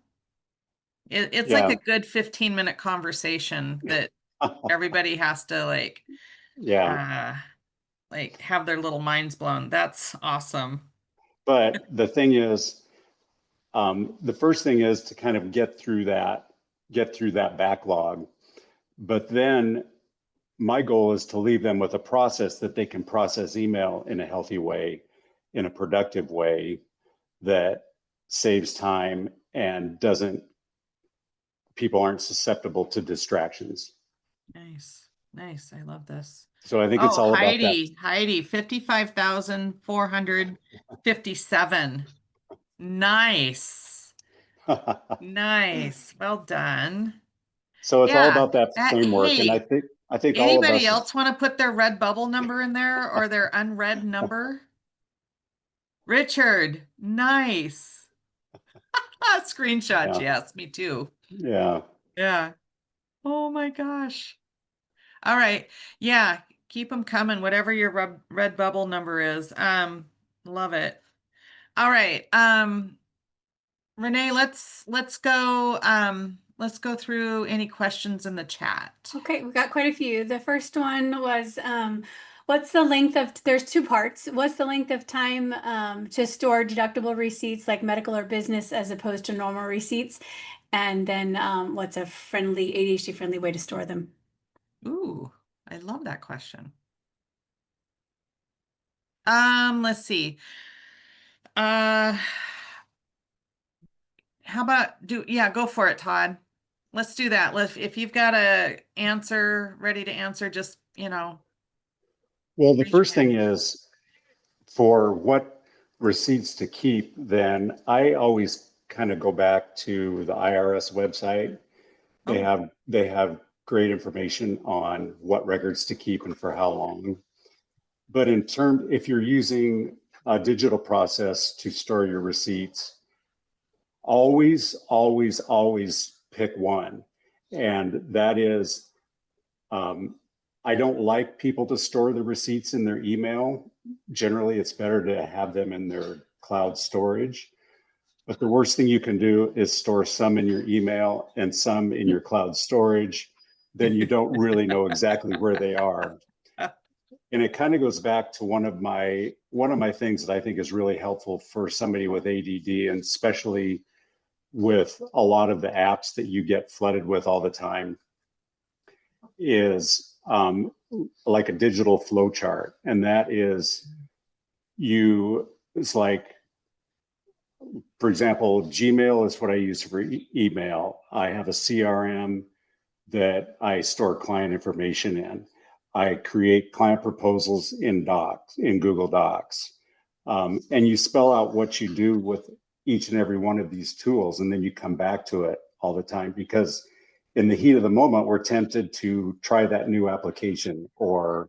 S1: it's like a good 15-minute conversation that everybody has to like have their little minds blown. That's awesome.
S6: But the thing is, the first thing is to kind of get through that backlog. But then my goal is to leave them with a process that they can process email in a healthy way, in a productive way that saves time and people aren't susceptible to distractions.
S1: Nice. Nice. I love this.
S6: So I think it's all about that.
S1: Heidi, 55,457. Nice. Nice. Well done.
S6: So it's all about that framework.
S1: Hey,
S6: and I think all of
S1: anybody
S6: us
S1: else want to put their red bubble number in there or their unread number? Richard, nice. Screenshot, yes, me too.
S6: Yeah.
S1: Yeah. Oh my gosh. All right. Yeah, keep them coming, whatever your red bubble number is. Love it. All right. Renee, let's go through any questions in the chat.
S3: Okay, we got quite a few. The first one was, what's the length of, there's 2 parts. What's the length of time to store deductible receipts like medical or business as opposed to normal receipts? And then what's a ADHD friendly way to store them?
S1: Ooh, I love that question. Let's see. How about go for it, Todd. Let's do that. If you've got a answer ready to answer, just,
S6: Well, the first thing is, for what receipts to keep, then I always kind of go back to the IRS website. They have great information on what records to keep and for how long. But if you're using a digital process to store your receipts, always pick one. And that is, I don't like people to store the receipts in their email. Generally, it's better to have them in their cloud storage. But the worst thing you can do is store some in your email and some in your cloud storage. Then you don't really know exactly where they are. And it kind of goes back to one of my things that I think is really helpful for somebody with ADD, and especially with a lot of the apps that you get flooded with all the time, is like a digital flow chart. And that is, it's like, for example, Gmail is what I use for email. I have a CRM that I store client information in. I create client proposals in Google Docs. And you spell out what you do with each and every one of these tools, and then you come back to it all the time, because in the heat of the moment, we're tempted to try that new application, or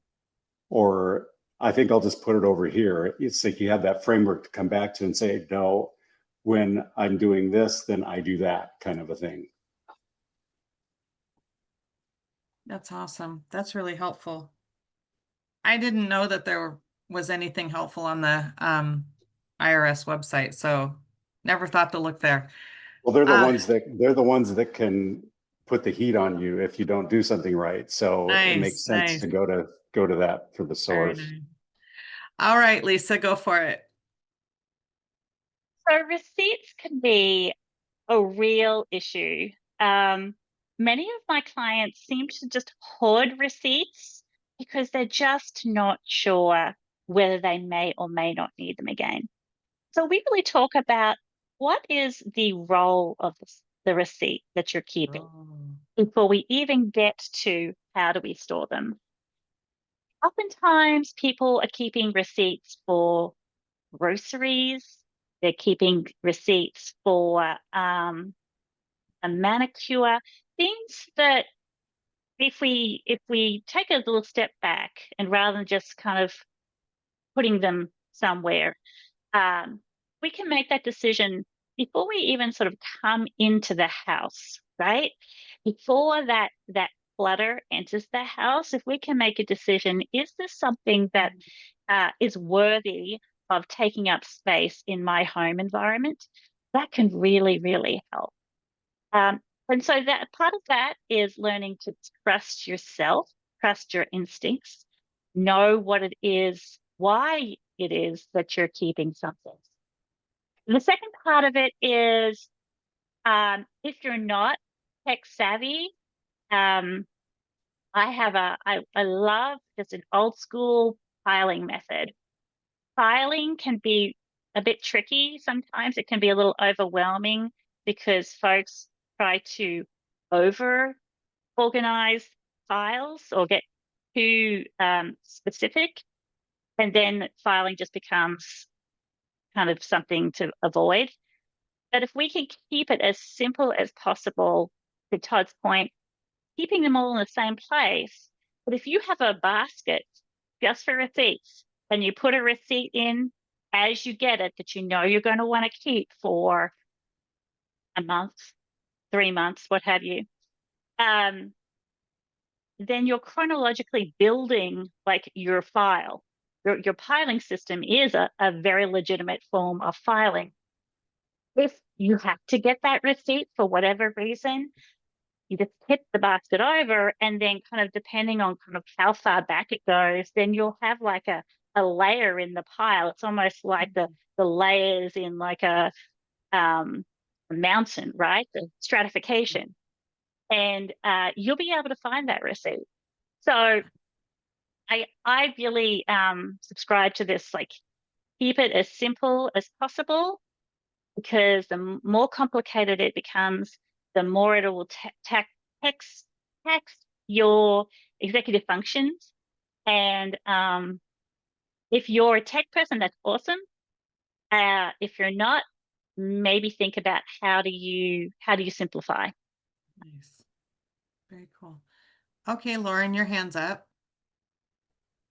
S6: I think I'll just put it over here. It's like you have that framework to come back to and say, no, when I'm doing this, then I do that, kind of a thing.
S1: That's awesome. That's really helpful. I didn't know that there was anything helpful on the IRS website, so never thought to look there.
S6: Well, they're the ones that can put the heat on you if you don't do something right. So it makes sense to go to that for the source.
S1: Nice. All right, Lisa, go for it.
S2: So receipts can be a real issue. many of my clients seem to just hoard receipts because they're just not sure whether they may or may not need them again. So we really talk about what is the role of the receipt that you're keeping before we even get to how do we store them. Oftentimes, people are keeping receipts for groceries. They're keeping receipts for a manicure, things that if we take a little step back and rather than just kind of putting them somewhere, we can make that decision before we even sort of come into the house, right? Before that clutter enters the house, if we can make a decision, is this something that is worthy of taking up space in my home environment? That can really, really help. And so that part of that is learning to trust yourself, trust your instincts, know what it is, why it is that you're keeping something. The second part of it is if you're not tech savvy, I love just an old school filing method. Filing can be a bit tricky sometimes. It can be a little overwhelming because folks try to over organize files or get too specific, and then filing just becomes kind of something to avoid. But if we can keep it as simple as possible, to Todd's point, keeping them all in the same place. But if you have a basket just for receipts and you put a receipt in as you get it that you know you're going to want to keep for a month, 3 months, what have you, then you're chronologically building like your file. Your piling system is a very legitimate form of filing. If you have to get that receipt for whatever reason, you just tip the basket over, and then kind of depending on kind of how far back it goes, then you'll have like a layer in the pile. It's almost like the layers in like a mountain, right? The stratification. And you'll be able to find that receipt. So I really subscribe to this, like, keep it as simple as possible, because the more complicated it becomes, the more it will tax your executive functions. And if you're a tech person, that's awesome. If you're not, maybe think about how do you simplify.
S1: Nice. Very cool. Okay, Lauren, your hand's up.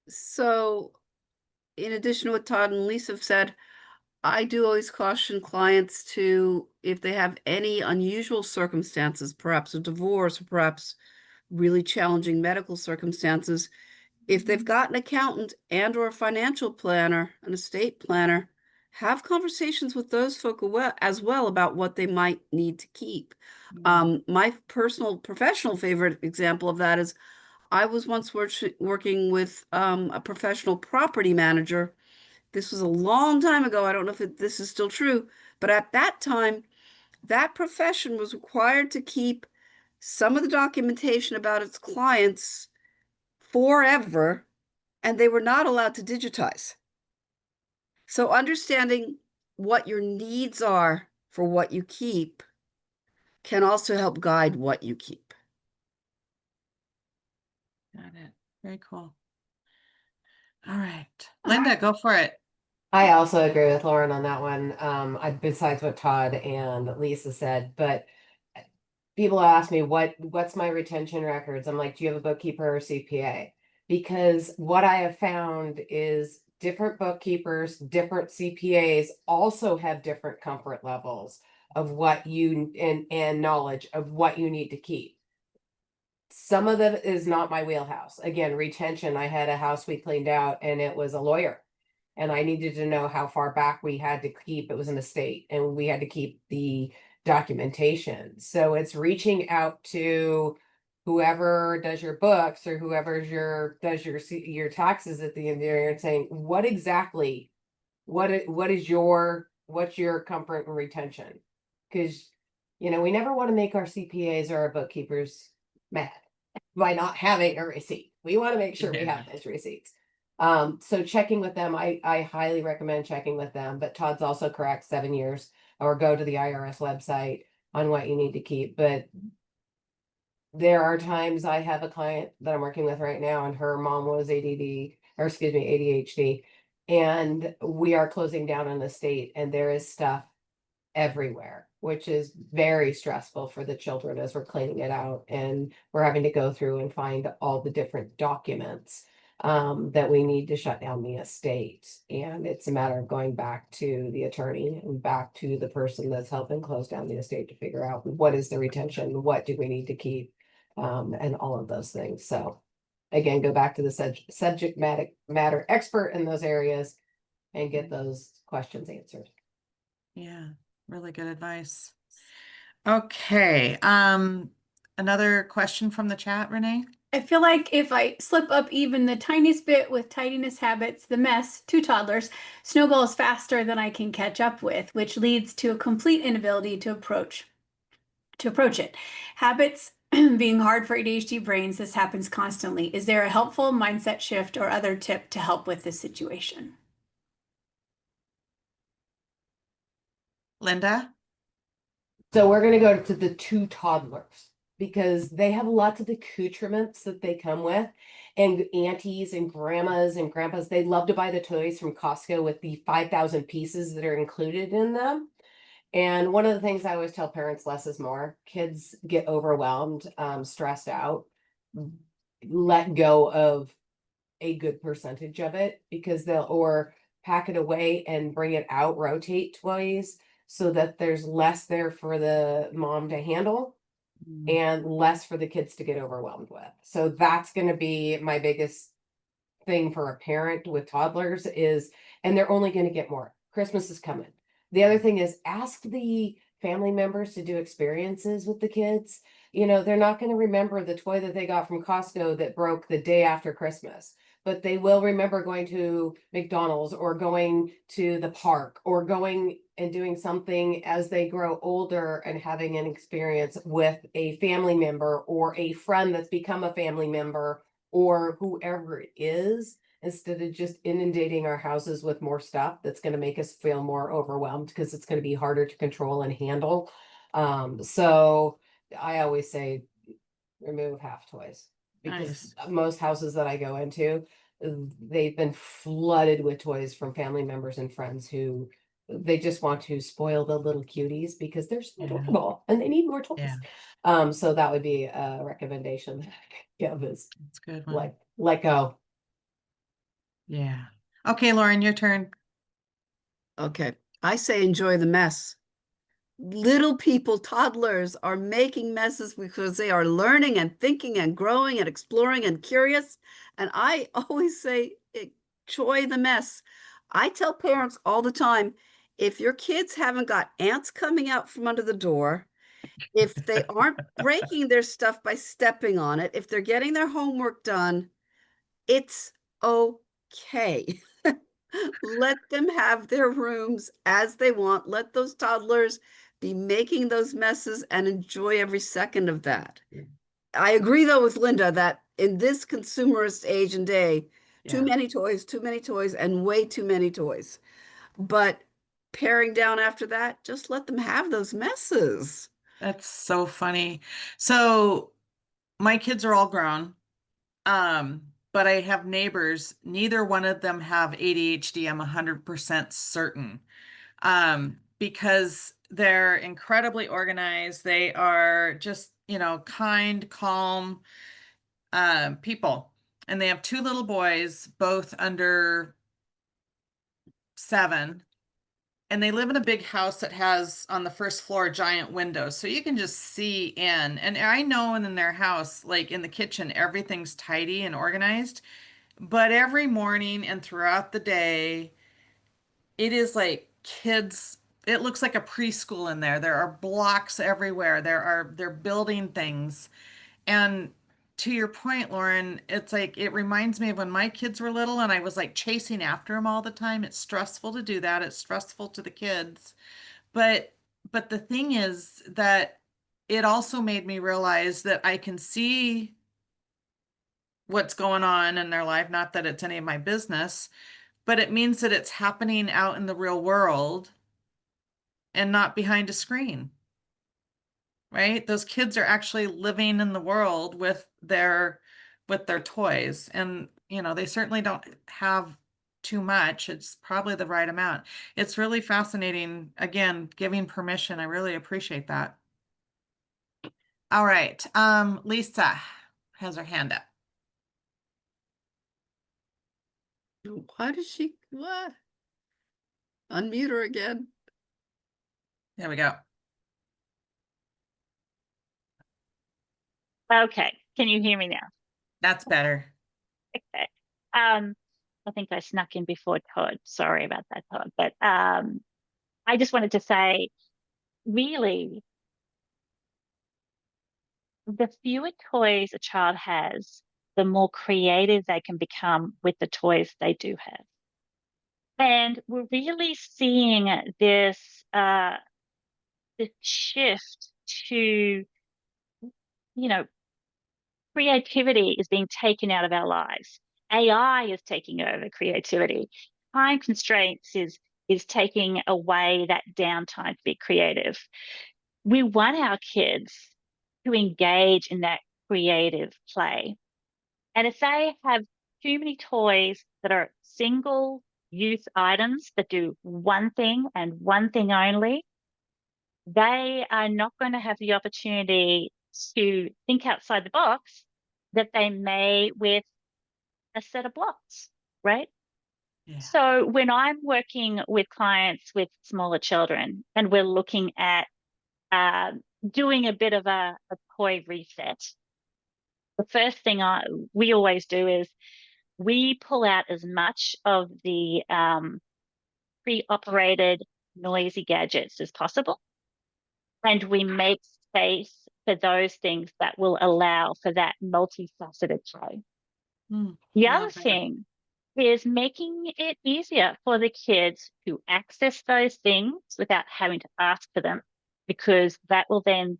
S5: So, in addition to what Todd and Lisa have said, I do always caution clients to, if they have any unusual circumstances, perhaps a divorce, or perhaps really challenging medical circumstances, if they've got an accountant and or a financial planner, an estate planner, have conversations with those folk as well about what they might need to keep. My personal professional favorite example of that is I was once working with a professional property manager. This was a long time ago. I don't know if this is still true, but at that time, that profession was required to keep some of the documentation about its clients forever, and they were not allowed to digitize. So understanding what your needs are for what you keep can also help guide what you keep.
S1: Got it. Very cool. All right. Linda, go for it.
S4: I also agree with Lauren on that one. Besides what Todd and Lisa said, but people ask me what's my retention records. I'm like, do you have a bookkeeper or CPA? Because what I have found is different bookkeepers, different CPAs also have different comfort levels of what you and knowledge of what you need to keep. Some of them is not my wheelhouse. Again, retention. I had a house we cleaned out and it was a lawyer. And I needed to know how far back we had to keep. It was an estate and we had to keep the documentation. So it's reaching out to whoever does your books or whoever does your taxes at the end of the year and saying, what exactly, what's your comfort and retention? Because You know, we never want to make our CPAs or our bookkeepers mad by not having a receipt. We want to make sure we have those receipts. So checking with them, I highly recommend checking with them, but Todd's also correct, 7 years, or go to the IRS website on what you need to keep. But there are times I have a client that I'm working with right now, and her mom was ADHD, and we are closing down an estate, and there is stuff everywhere, which is very stressful for the children as we're cleaning it out, and we're having to go through and find all the different documents that we need to shut down the estate. And it's a matter of going back to the attorney and back to the person that's helping close down the estate to figure out what is the retention, what do we need to keep, and all of those things. So again, go back to the subject matter expert in those areas and get those questions answered.
S1: Yeah, really good advice. Okay, another question from the chat, Renee?
S3: I feel like if I slip up even the tiniest bit with tidiness habits, the mess, 2 toddlers, snowballs faster than I can catch up with, which leads to a complete inability to approach it. Habits being hard for ADHD brains, this happens constantly. Is there a helpful mindset shift or other tip to help with this situation?
S1: Linda?
S4: So we're going to go to the 2 toddlers because they have lots of accoutrements that they come with. And aunties and grandmas and grandpas, they love to buy the toys from Costco with the 5,000 pieces that are included in them. And one of the things I always tell parents, less is more. Kids get overwhelmed, stressed out. Let go of a good percentage of it, because or pack it away and bring it out, rotate toys so that there's less there for the mom to handle and less for the kids to get overwhelmed with. So that's going to be my biggest thing for a parent with toddlers is, and they're only going to get more. Christmas is coming. The other thing is, ask the family members to do experiences with the kids. You know, they're not going to remember the toy that they got from Costco that broke the day after Christmas, but they will remember going to McDonald's or going to the park or going and doing something as they grow older and having an experience with a family member or a friend that's become a family member or whoever it is, instead of just inundating our houses with more stuff that's going to make us feel more overwhelmed because it's going to be harder to control and handle. So I always say remove half toys, because
S1: Nice.
S4: most houses that I go into, they've been flooded with toys from family members and friends who they just want to spoil the little cuties because they're so adorable and they need more toys.
S1: Yeah.
S4: So that would be a recommendation that I give is
S1: That's a good one.
S4: let go.
S1: Yeah. Okay, Lauren, your turn.
S5: Okay, I say enjoy the mess. Little people, toddlers, are making messes because they are learning and thinking and growing and exploring and curious. And I always say, enjoy the mess. I tell parents all the time, if your kids haven't got ants coming out from under the door, if they aren't breaking their stuff by stepping on it, if they're getting their homework done, it's okay. Let them have their rooms as they want. Let those toddlers be making those messes and enjoy every second of that. I agree, though, with Linda that in this consumerist age and day, too many toys, and way too many toys. But paring down after that, just let them have those messes.
S1: That's so funny. So my kids are all grown. But I have neighbors, neither one of them have ADHD, I'm 100% certain. Because they're incredibly organized. They are just, kind, calm, people. And they have 2 little boys, both under 7. And they live in a big house that has on the first floor giant windows. So you can just see in. And I know in their house, like in the kitchen, everything's tidy and organized. But every morning and throughout the day, it is like kids, it looks like a preschool in there. There are blocks everywhere. They're building things. And to your point, Lauren, it's like it reminds me of when my kids were little and I was like chasing after them all the time. It's stressful to do that. It's stressful to the kids. But but the thing is that it also made me realize that I can see what's going on in their life. Not that it's any of my business, but it means that it's happening out in the real world and not behind a screen, right? Those kids are actually living in the world with their toys. And, you know, they certainly don't have too much. It's probably the right amount. It's really fascinating. Again, giving permission. I really appreciate that. All right. Lisa has her hand up.
S5: Why does she, what? Unmute her again.
S1: There we go.
S2: Okay, can you hear me now?
S1: That's better.
S2: Okay. I think I snuck in before Todd. Sorry about that, Todd. But I just wanted to say, really, the fewer toys a child has, the more creative they can become with the toys they do have. And we're really seeing this shift to, you know, creativity is being taken out of our lives. AI is taking over creativity. Time constraints is taking away that downtime to be creative. We want our kids to engage in that creative play. And if they have too many toys that are single use items that do one thing and one thing only, they are not going to have the opportunity to think outside the box that they may with a set of blocks, right?
S1: Yeah.
S2: So when I'm working with clients with smaller children and we're looking at doing a bit of a toy reset, the first thing we always do is we pull out as much of the pre-operated noisy gadgets as possible, and we make space for those things that will allow for that multifaceted play. The
S1: I
S2: other
S1: love that.
S2: thing is making it easier for the kids to access those things without having to ask for them, because that will then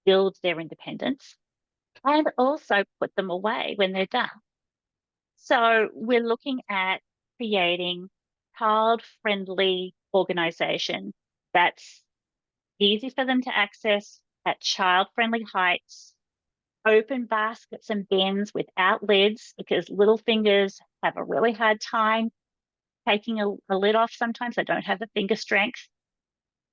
S2: build their independence and also put them away when they're done. So we're looking at creating child-friendly organization that's easy for them to access at child-friendly heights, open baskets and bins without lids, because little fingers have a really hard time taking a lid off sometimes. They don't have the finger strength.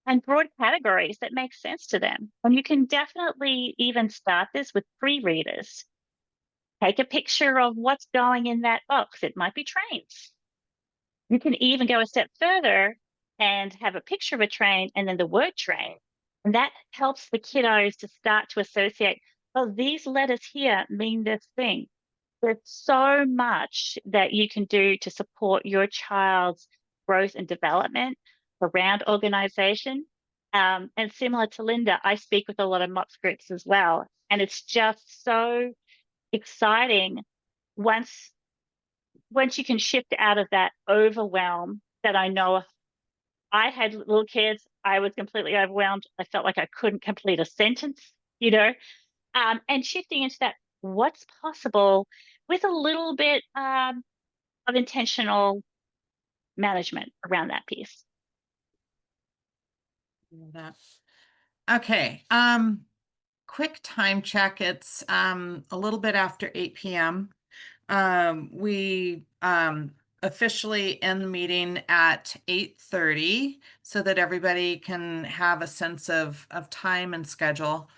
S2: And broad categories that make sense to them. And you can definitely even start this with pre-readers. Take a picture of what's going in that box. It might be trains. You can even go a step further and have a picture of a train and then the word train. And that helps the kiddos to start to associate, oh, these letters here mean this thing. There's so much that you can do to support your child's growth and development around organization. And similar to Linda, I speak with a lot of MOPS groups as well. And it's just so exciting once you can shift out of that overwhelm that I know I had little kids. I was completely overwhelmed. I felt like I couldn't complete a sentence, you know, and shifting into that, what's possible with a little bit of intentional management around that piece.
S1: That. Okay. Quick time check. It's a little bit after 8 p.m. We officially end the meeting at 8:30 so that everybody can have a sense of time and schedule.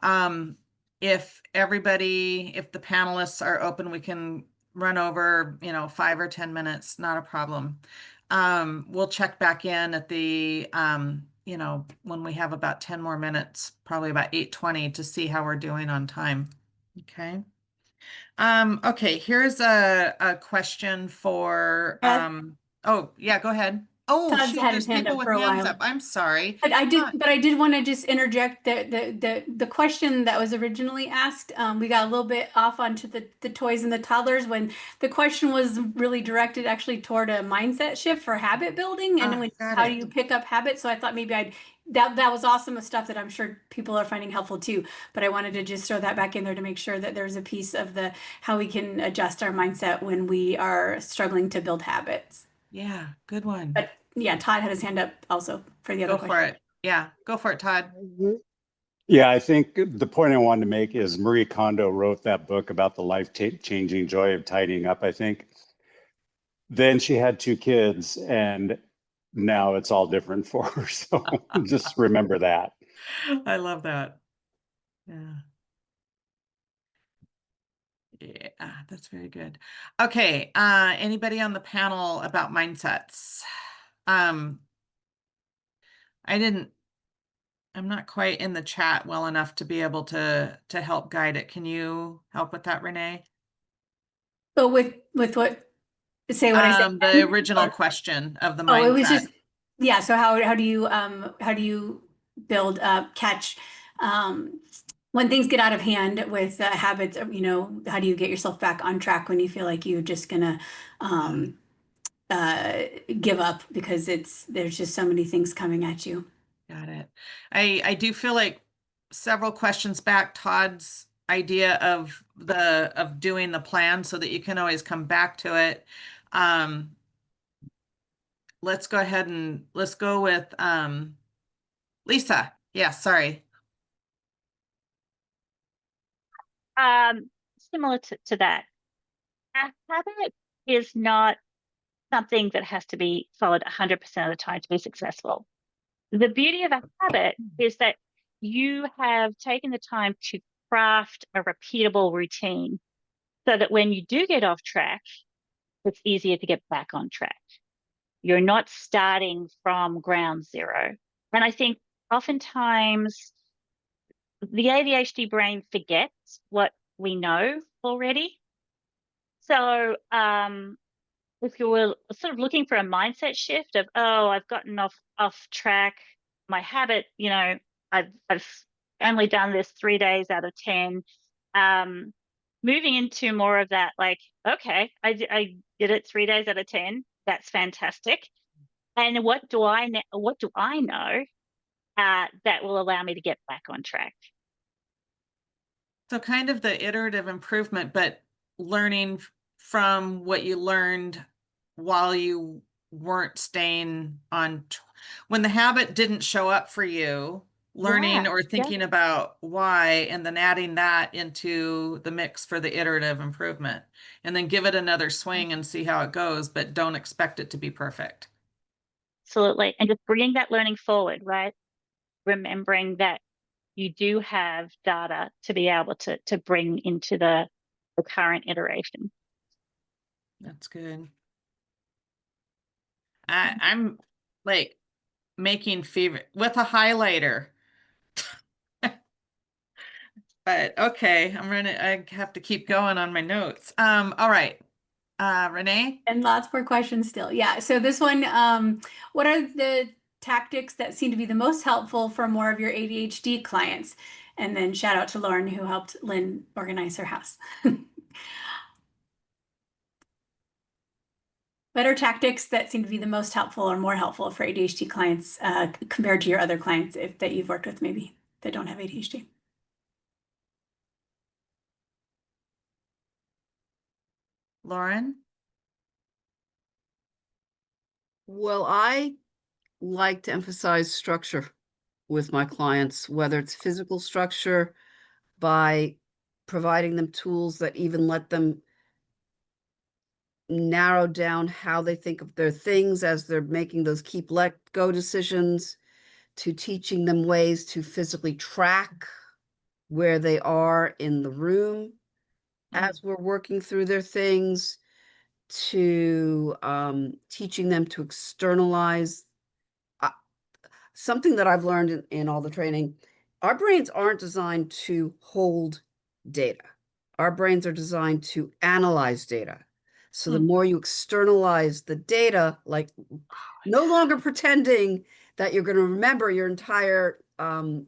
S1: If the panelists are open, we can run over, 5 or 10 minutes, not a problem. We'll check back in at the, when we have about 10 more minutes, probably about 8:20, to see how we're doing on time. Okay. Okay, here's a question for, oh, yeah, go ahead. Oh,
S3: Todd's
S1: shoot,
S3: had
S1: there's
S3: his hand
S1: people
S3: up
S1: with
S3: for a
S1: hands
S3: while.
S1: up. I'm sorry.
S3: But I did want to just interject the question that was originally asked. We got a little bit off onto the toys and the toddlers when the question was really directed actually toward a mindset shift for habit building and when,
S1: Got
S3: how
S1: it.
S3: do you pick up habits. So I thought maybe that was awesome of stuff that I'm sure people are finding helpful too. But I wanted to just throw that back in there to make sure that there's a piece of the how we can adjust our mindset when we are struggling to build habits.
S1: Yeah, good one.
S3: But yeah, Todd had his hand up also for the other
S1: Go
S3: question.
S1: for it. Yeah, go for it, Todd.
S6: Yeah, I think the point I wanted to make is Marie Kondo wrote that book about the life-changing joy of tidying up, I think. Then she had 2 kids, and now it's all different for her. So just remember that.
S1: I love that. Yeah. Yeah, that's very good. Okay, anybody on the panel about mindsets? I'm not quite in the chat well enough to be able to help guide it. Can you help with that, Renee?
S3: But with what? Say what I said.
S1: The original question of the
S3: Oh, it was
S1: mindset.
S3: just yeah. So how do you build catch when things get out of hand with habits? You know, how do you get yourself back on track when you feel like you're just gonna uh, give up because there's just so many things coming at you.
S1: Got it. I do feel like several questions back, Todd's idea of doing the plan so that you can always come back to it. Let's go ahead and let's go with Lisa. Yeah, sorry.
S2: Similar to that, a habit is not something that has to be followed 100% of the time to be successful. The beauty of a habit is that you have taken the time to craft a repeatable routine so that when you do get off track, it's easier to get back on track. You're not starting from ground zero. And I think oftentimes the ADHD brain forgets what we know already. So if you were sort of looking for a mindset shift of, oh, I've gotten off track, my habit, you know, I've only done this 3 days out of 10. Moving into more of that, like, okay, I did it 3 days out of 10. That's fantastic. And what do I know that will allow me to get back on track?
S1: So kind of the iterative improvement, but learning from what you learned while you weren't staying on when the habit didn't show up for you, learning
S2: Yeah,
S1: or
S2: yeah.
S1: thinking about why, and then adding that into the mix for the iterative improvement, and then give it another swing and see how it goes, but don't expect it to be perfect.
S2: Absolutely. And just bringing that learning forward, right? Remembering that you do have data to be able to bring into the current iteration.
S1: That's good. I'm like making favorite with a highlighter. But okay, I have to keep going on my notes. All right. Renee?
S3: And lots more questions still. Yeah. So this one, what are the tactics that seem to be the most helpful for more of your ADHD clients? And then shout out to Lauren who helped Lynn organize her house. What are tactics that seem to be the most helpful or more helpful for ADHD clients compared to your other clients that you've worked with maybe that don't have ADHD?
S1: Lauren?
S5: Well, I like to emphasize structure with my clients, whether it's physical structure by providing them tools that even let them narrow down how they think of their things as they're making those keep let go decisions, to teaching them ways to physically track where they are in the room as we're working through their things, to teaching them to externalize. Something that I've learned in all the training, our brains aren't designed to hold data. Our brains are designed to analyze data. So the more you externalize the data, like no longer pretending that you're going to remember your entire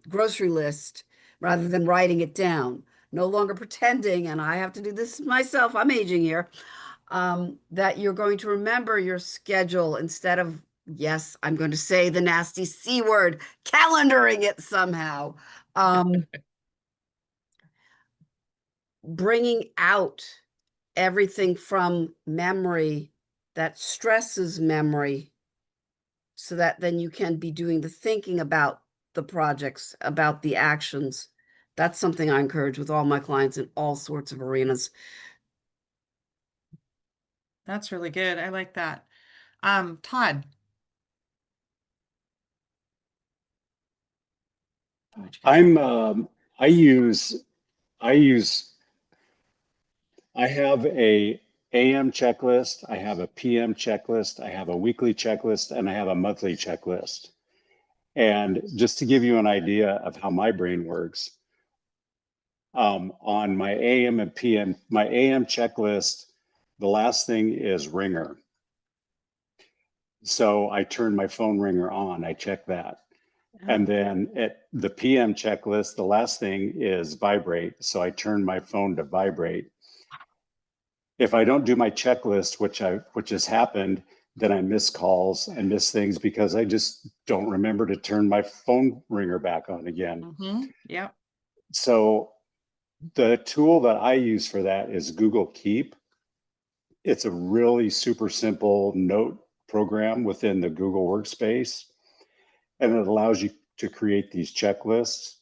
S5: grocery list rather than writing it down. No longer pretending, and I have to do this myself, I'm aging here, that you're going to remember your schedule instead of, yes, I'm going to say the nasty C word, calendaring it somehow. Bringing out everything from memory that stresses memory so that then you can be doing the thinking about the projects, about the actions. That's something I encourage with all my clients in all sorts of arenas.
S1: That's really good. I like that. Todd. What you got?
S6: I have a AM checklist, I have a PM checklist, I have a weekly checklist, and I have a monthly checklist. And just to give you an idea of how my brain works, on my AM and PM, my AM checklist, the last thing is ringer. So I turn my phone ringer on, I check that. And then at the PM checklist, the last thing is vibrate. So I turn my phone to vibrate. If I don't do my checklist, which has happened, then I miss calls and miss things because I just don't remember to turn my phone ringer back on again.
S1: Yeah.
S6: So the tool that I use for that is Google Keep. It's a really super simple note program within the Google Workspace, and it allows you to create these checklists.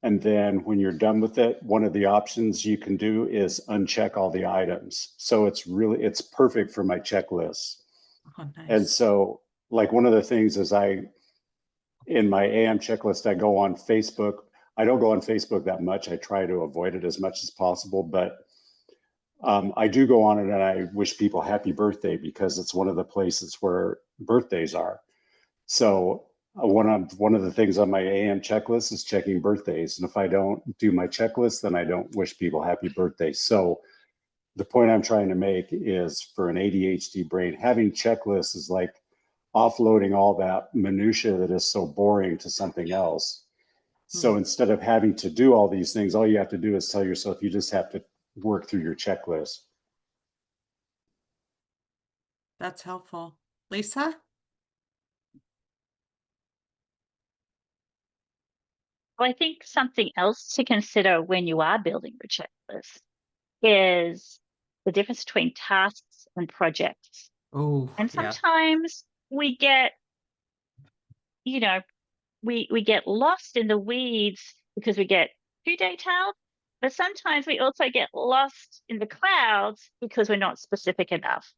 S6: And then when you're done with it, one of the options you can do is uncheck all the items. So it's perfect for my checklists.
S1: Oh, nice.
S6: And so like one of the things is in my AM checklist, I go on Facebook. I don't go on Facebook that much. I try to avoid it as much as possible, but I do go on it and I wish people happy birthday because it's one of the places where birthdays are. So one of the things on my AM checklist is checking birthdays. And if I don't do my checklist, then I don't wish people happy birthday. So the point I'm trying to make is for an ADHD brain, having checklists is like offloading all that minutia that is so boring to something else. So instead of having to do all these things, all you have to do is tell yourself you just have to work through your checklist.
S1: That's helpful. Lisa?
S2: Well, I think something else to consider when you are building your checklist is the difference between tasks and projects.
S1: Oh,
S2: And
S1: yeah.
S2: sometimes we get, you know, we get lost in the weeds because we get too detailed, but sometimes we also get lost in the clouds because we're not specific enough.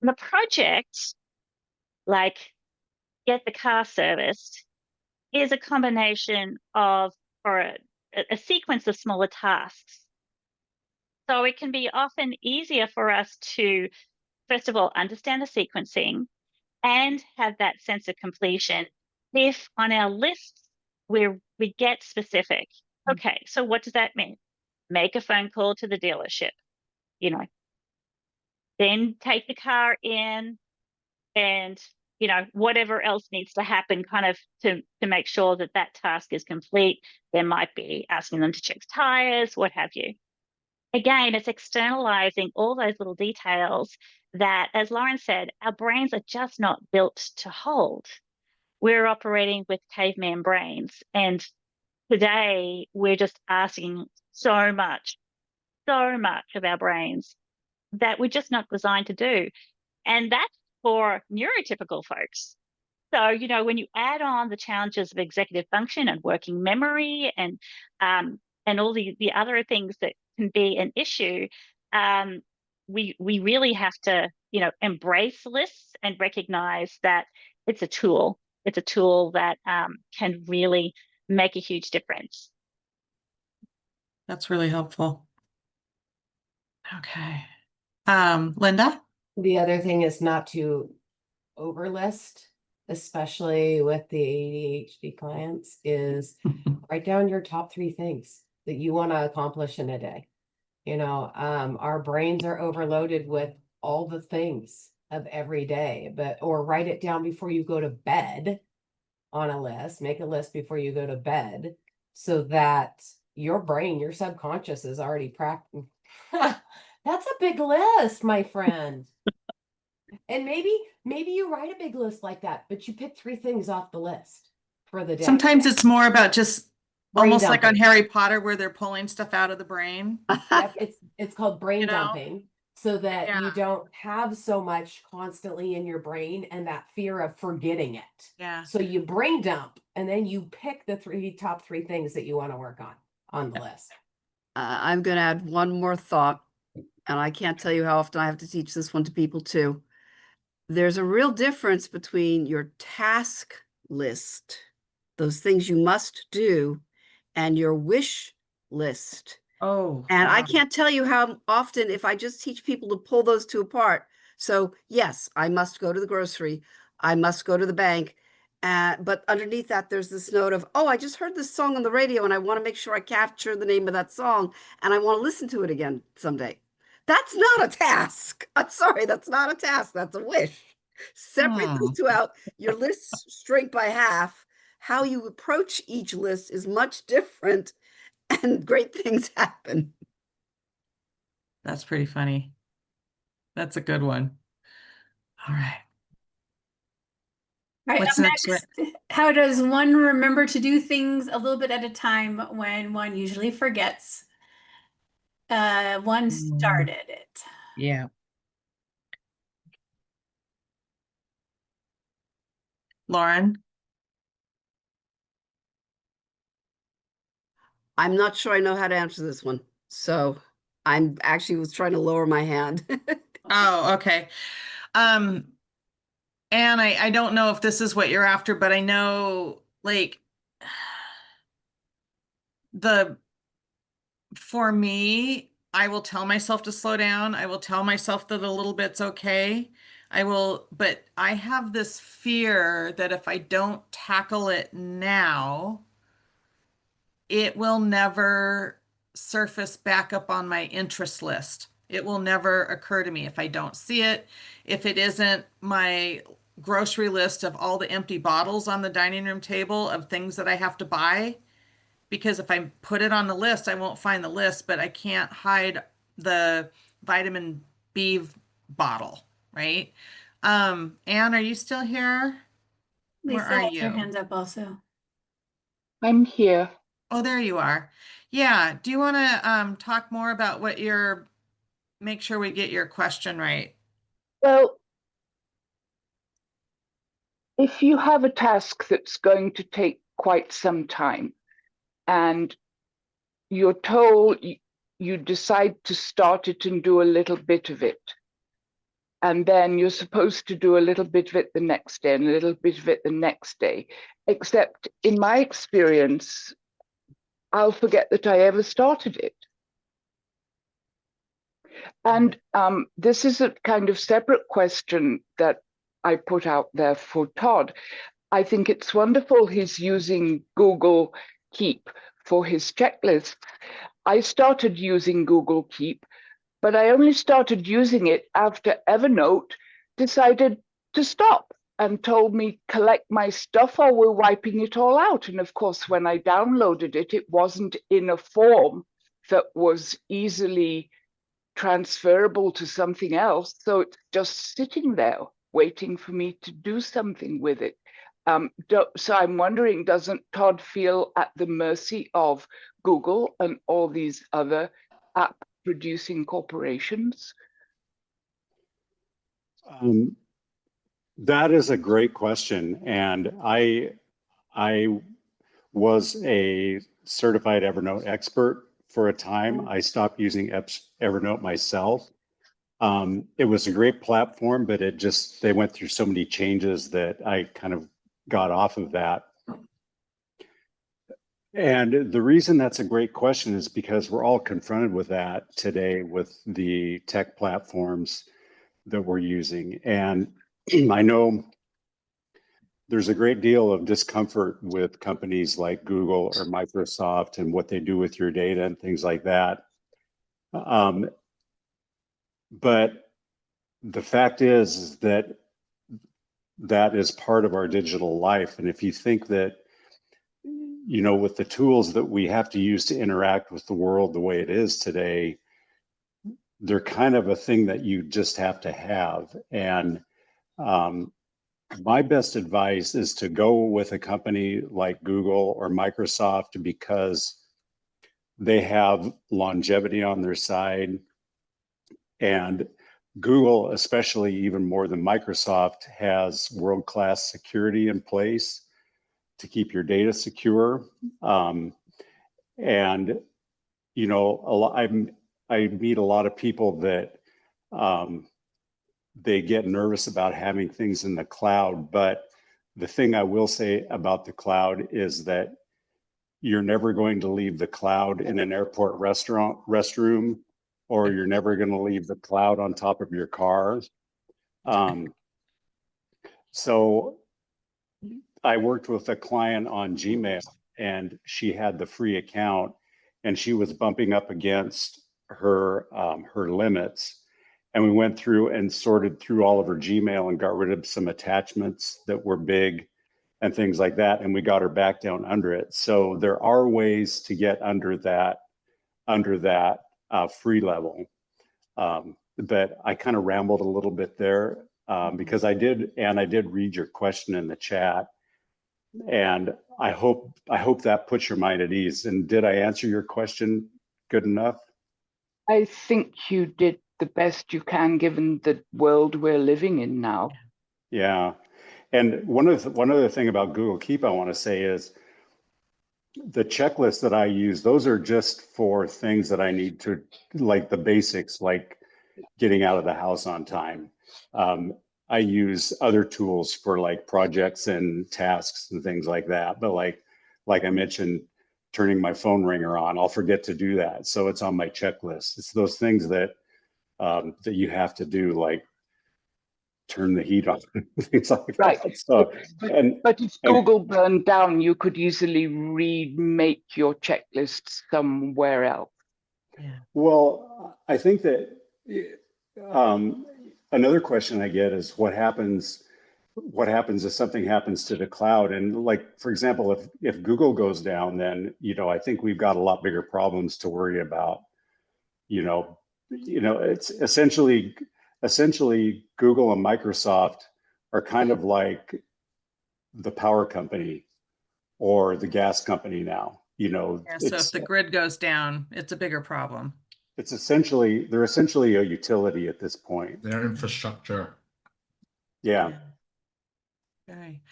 S2: And the project, like get the car serviced, is a combination of, or a sequence of smaller tasks. So it can be often easier for us to, first of all, understand the sequencing and have that sense of completion if on our list we get specific. Okay, so what does that mean? Make a phone call to the dealership, you know, then take the car in and, you know, whatever else needs to happen kind of to make sure that that task is complete. There might be asking them to check tires, what have you. Again, it's externalizing all those little details that, as Lauren said, our brains are just not built to hold. We're operating with caveman brains. And today we're just asking so much of our brains that we're just not designed to do. And that's for neurotypical folks. So, you know, when you add on the challenges of executive function and working memory and all the other things that can be an issue, we really have to, you know, embrace lists and recognize that it's a tool. It's a tool that can really make a huge difference.
S1: That's really helpful. Okay. Linda?
S4: The other thing is not to overlist, especially with the ADHD clients, is write down your top 3 things that you want to accomplish in a day. You know, our brains are overloaded with all the things of every day, or write it down before you go to bed on a list, make a list before you go to bed so that your brain, your subconscious is already practicing. That's a big list, my friend. And maybe you write a big list like that, but you pick 3 things off the list for the day.
S1: Sometimes it's more about just
S4: Brain
S1: almost like on
S4: dumping.
S1: Harry Potter where they're pulling stuff out of the brain.
S4: Yep, it's called brain
S1: You know?
S4: dumping, so that
S1: Yeah.
S4: you don't have so much constantly in your brain and that fear of forgetting it.
S1: Yeah.
S4: So you brain dump, and then you pick the top three things that you want to work on the list.
S5: I'm going to add one more thought, and I can't tell you how often I have to teach this one to people too. There's a real difference between your task list, those things you must do, and your wish list.
S1: Oh,
S5: And I
S1: wow.
S5: can't tell you how often, if I just teach people to pull those two apart. So yes, I must go to the grocery. I must go to the bank. But underneath that, there's this note of, oh, I just heard this song on the radio and I want to make sure I capture the name of that song and I want to listen to it again someday. That's not a task. I'm sorry, that's not a task. That's a wish. Separate those two out. Your lists shrink by half. How you approach each list is much different, and great things happen.
S1: That's pretty funny. That's a good one. All right.
S3: All right,
S1: What's
S3: up
S1: next?
S3: next, how does one remember to do things a little bit at a time when one usually forgets? One started it.
S1: Yeah. Lauren?
S5: I'm not sure I know how to answer this one. So I'm actually was trying to lower my hand.
S1: Oh, okay. And I don't know if this is what you're after, but I know like for me, I will tell myself to slow down. I will tell myself that a little bit's okay. But I have this fear that if I don't tackle it now, it will never surface back up on my interest list. It will never occur to me if I don't see it, if it isn't my grocery list of all the empty bottles on the dining room table of things that I have to buy. Because if I put it on the list, I won't find the list, but I can't hide the vitamin B bottle, right? Anne, are you still here? Where
S3: Lisa
S1: are
S3: has her
S1: you?
S3: hands up also.
S7: I'm here.
S1: Oh, there you are. Yeah. Do you want to talk more about make sure we get your question right?
S7: Well, if you have a task that's going to take quite some time and you're told you decide to start it and do a little bit of it, and then you're supposed to do a little bit of it the next day and a little bit of it the next day, except in my experience, I'll forget that I ever started it. And this is a kind of separate question that I put out there for Todd. I think it's wonderful he's using Google Keep for his checklist. I started using Google Keep, but I only started using it after Evernote decided to stop and told me collect my stuff or we're wiping it all out. And of course, when I downloaded it, it wasn't in a form that was easily transferable to something else. So it's just sitting there waiting for me to do something with it. So I'm wondering, doesn't Todd feel at the mercy of Google and all these other app producing corporations?
S6: That is a great question. And I was a certified Evernote expert for a time. I stopped using Evernote myself. It was a great platform, but they went through so many changes that I kind of got off of that. And the reason that's a great question is because we're all confronted with that today with the tech platforms that we're using. And I know there's a great deal of discomfort with companies like Google or Microsoft and what they do with your data and things like that. But the fact is that that is part of our digital life. And if you think that, you know, with the tools that we have to use to interact with the world the way it is today, they're kind of a thing that you just have to have. And my best advice is to go with a company like Google or Microsoft because they have longevity on their side. And Google, especially even more than Microsoft, has world-class security in place to keep your data secure. And, you know, I meet a lot of people that they get nervous about having things in the cloud. But the thing I will say about the cloud is that you're never going to leave the cloud in an airport restroom, or you're never going to leave the cloud on top of your car. So I worked with a client on Gmail, and she had the free account, and she was bumping up against her her limits. And we went through and sorted through all of her Gmail and got rid of some attachments that were big and things like that. And we got her back down under it. So there are ways to get under that free level. But I kind of rambled a little bit there because I did read your question in the chat. And I hope that puts your mind at ease. And did I answer your question good enough?
S7: I think you did the best you can given the world we're living in now.
S6: Yeah. And one other thing about Google Keep I want to say is the checklist that I use, those are just for things that I need to, like the basics, like getting out of the house on time. I use other tools for like projects and tasks and things like that. But like I mentioned, turning my phone ringer on, I'll forget to do that. So it's on my checklist. It's those things that that you have to do, like turn the heat on, things like
S7: Right.
S6: that. So,
S7: but if Google burned down, you could easily remake your checklist somewhere else.
S1: Yeah.
S6: Well, I think that another question I get is what happens if something happens to the cloud? And like, for example, if Google goes down, then, you know, I think we've got a lot bigger problems to worry about. You know, it's essentially Google and Microsoft are kind of like the power company or the gas company now. You know,
S1: Yeah, so if the grid goes down, it's a bigger problem.
S6: they're essentially a utility at this point.
S8: Their infrastructure.
S6: Yeah.
S1: Very,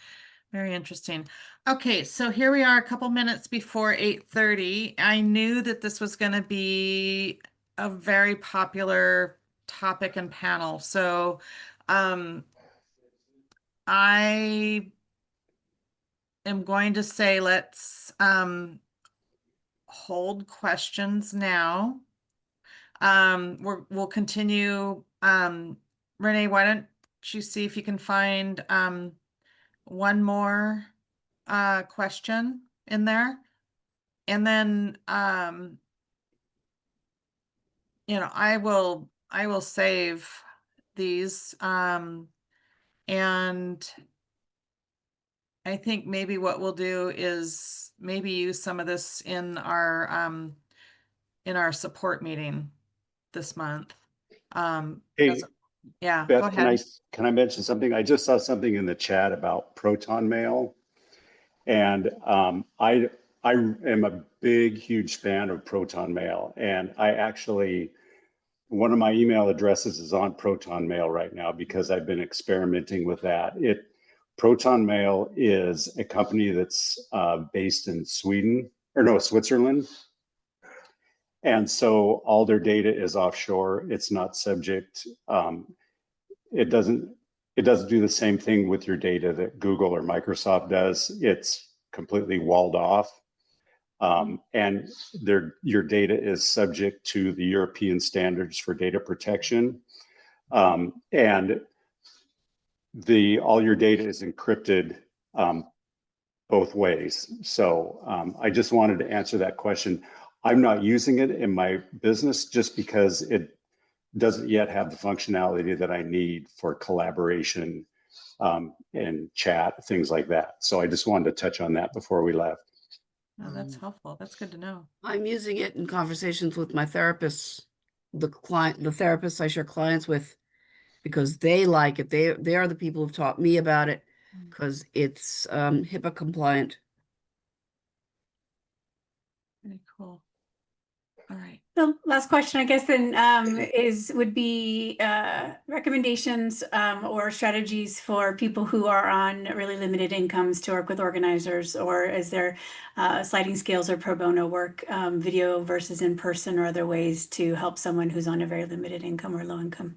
S1: very interesting. Okay, so here we are a couple minutes before 8:30. I knew that this was going to be a very popular topic and panel. So I am going to say let's hold questions now. We'll continue. Renee, why don't you see if you can find one more question in there, and then you know, I will save these and I think maybe what we'll do is maybe use some of this in our support meeting this month.
S6: Hey,
S1: yeah,
S6: Beth,
S1: go ahead.
S6: can I mention something? I just saw something in the chat about Proton Mail, and I am a big, huge fan of Proton Mail, and I actually, one of my email addresses is on Proton Mail right now because I've been experimenting with that. Proton Mail is a company that's based in Switzerland. And so all their data is offshore. It's not subject. It doesn't do the same thing with your data that Google or Microsoft does. It's completely walled off. And your data is subject to the European standards for data protection. And all your data is encrypted both ways. So I just wanted to answer that question. I'm not using it in my business just because doesn't yet have the functionality that I need for collaboration and chat, things like that. So I just wanted to touch on that before we left.
S1: Oh, that's helpful. That's good to know.
S5: I'm using it in conversations with my therapists, the therapists I share clients with, because they like it. They are the people who've taught me about it because it's HIPAA compliant.
S1: Very cool. All right.
S3: The last question, I guess, then would be recommendations or strategies for people who are on really limited incomes to work with organizers, or is there sliding scales or pro bono work, video versus in person, or other ways to help someone who's on a very limited income or low income?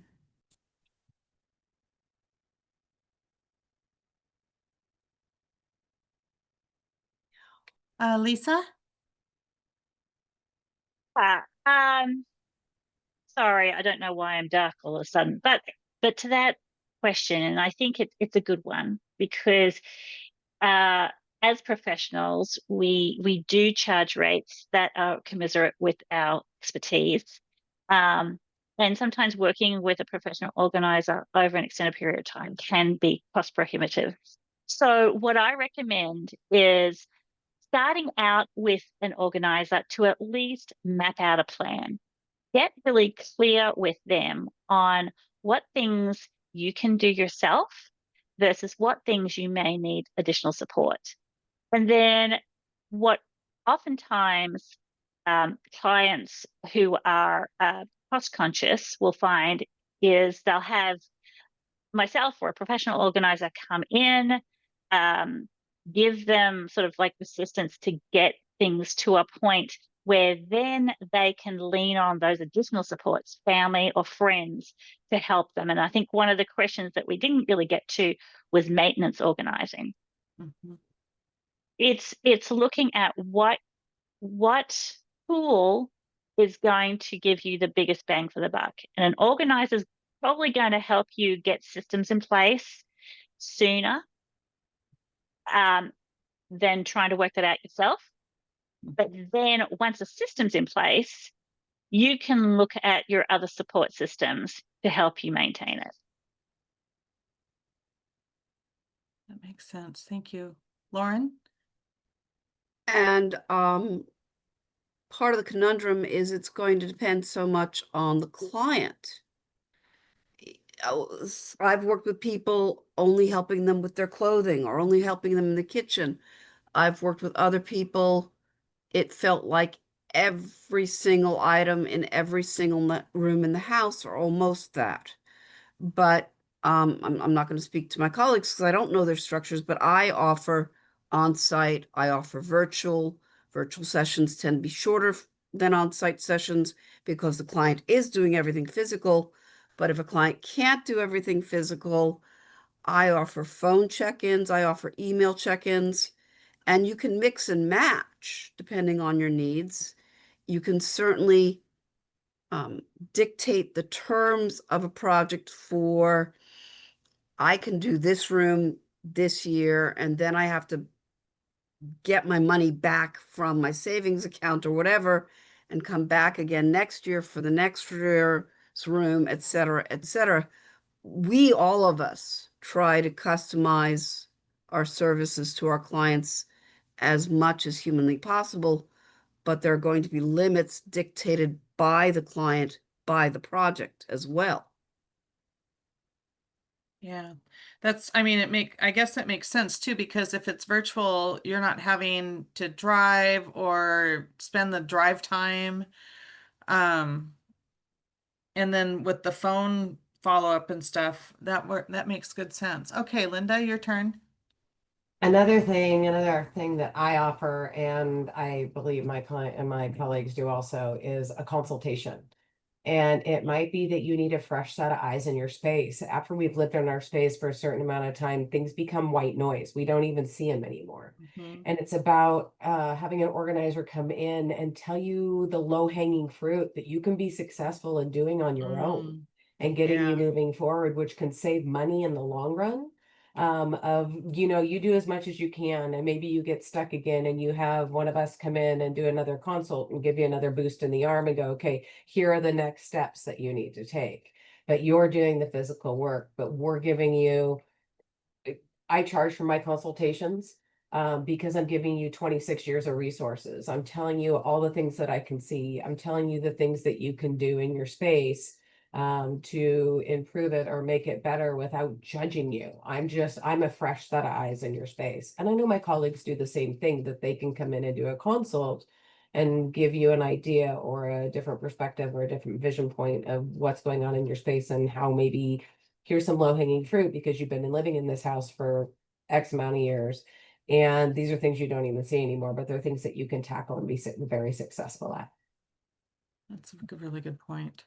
S1: Lisa?
S2: Sorry, I don't know why I'm dark all of a sudden, but to that question, and I think it's a good one, because as professionals, we do charge rates that are commensurate with our expertise. And sometimes working with a professional organizer over an extended period of time can be cost prohibitive. So what I recommend is starting out with an organizer to at least map out a plan. Get really clear with them on what things you can do yourself versus what things you may need additional support. And then what oftentimes clients who are cost conscious will find is they'll have myself or a professional organizer come in, give them sort of like assistance to get things to a point where then they can lean on those additional supports, family or friends, to help them. And I think one of the questions that we didn't really get to was maintenance organizing.
S1: Mm-hmm.
S2: It's looking at what tool is going to give you the biggest bang for the buck. And an organizer is probably going to help you get systems in place sooner than trying to work that out yourself. But then once the system's in place, you can look at your other support systems to help you maintain it.
S1: That makes sense. Thank you. Lauren?
S5: And part of the conundrum is it's going to depend so much on the client. I've worked with people only helping them with their clothing or only helping them in the kitchen. I've worked with other people. It felt like every single item in every single room in the house, or almost that. But I'm not going to speak to my colleagues because I don't know their structures, but I offer on-site, I offer virtual. Virtual sessions tend to be shorter than on-site sessions because the client is doing everything physical. But if a client can't do everything physical, I offer phone check-ins, I offer email check-ins, and you can mix and match depending on your needs. You can certainly dictate the terms of a project for, I can do this room this year, and then I have to get my money back from my savings account or whatever, and come back again next year for the next year's room, et cetera, et cetera. We, all of us, try to customize our services to our clients as much as humanly possible, but there are going to be limits dictated by the client, by the project as well.
S1: Yeah, I mean, I guess that makes sense too, because if it's virtual, you're not having to drive or spend the drive time. And then with the phone follow-up and stuff, that makes good sense. Okay, Linda, your turn.
S4: Another thing that I offer, and I believe my client and my colleagues do also, is a consultation. And it might be that you need a fresh set of eyes in your space. After we've lived in our space for a certain amount of time, things become white noise. We don't even see them anymore.
S1: Mm-hmm.
S4: And it's about having an organizer come in and tell you the low-hanging fruit that you can be successful in doing on your own and getting you moving forward, which can save money in the long run. of, you know, you do as much as you can, and maybe you get stuck again and you have one of us come in and do another consult and give you another boost in the arm and go, okay, here are the next steps that you need to take. But you're doing the physical work, but we're giving you, I charge for my consultations because I'm giving you 26 years of resources. I'm telling you all the things that I can see. I'm telling you the things that you can do in your space to improve it or make it better without judging you. I'm a fresh set of eyes in your space. And I know my colleagues do the same thing, that they can come in and do a consult and give you an idea or a different perspective or a different vision point of what's going on in your space and how maybe here's some low-hanging fruit because you've been living in this house for X amount of years. And these are things you don't even see anymore, but they're things that you can tackle and be very successful at.
S1: That's a really good point.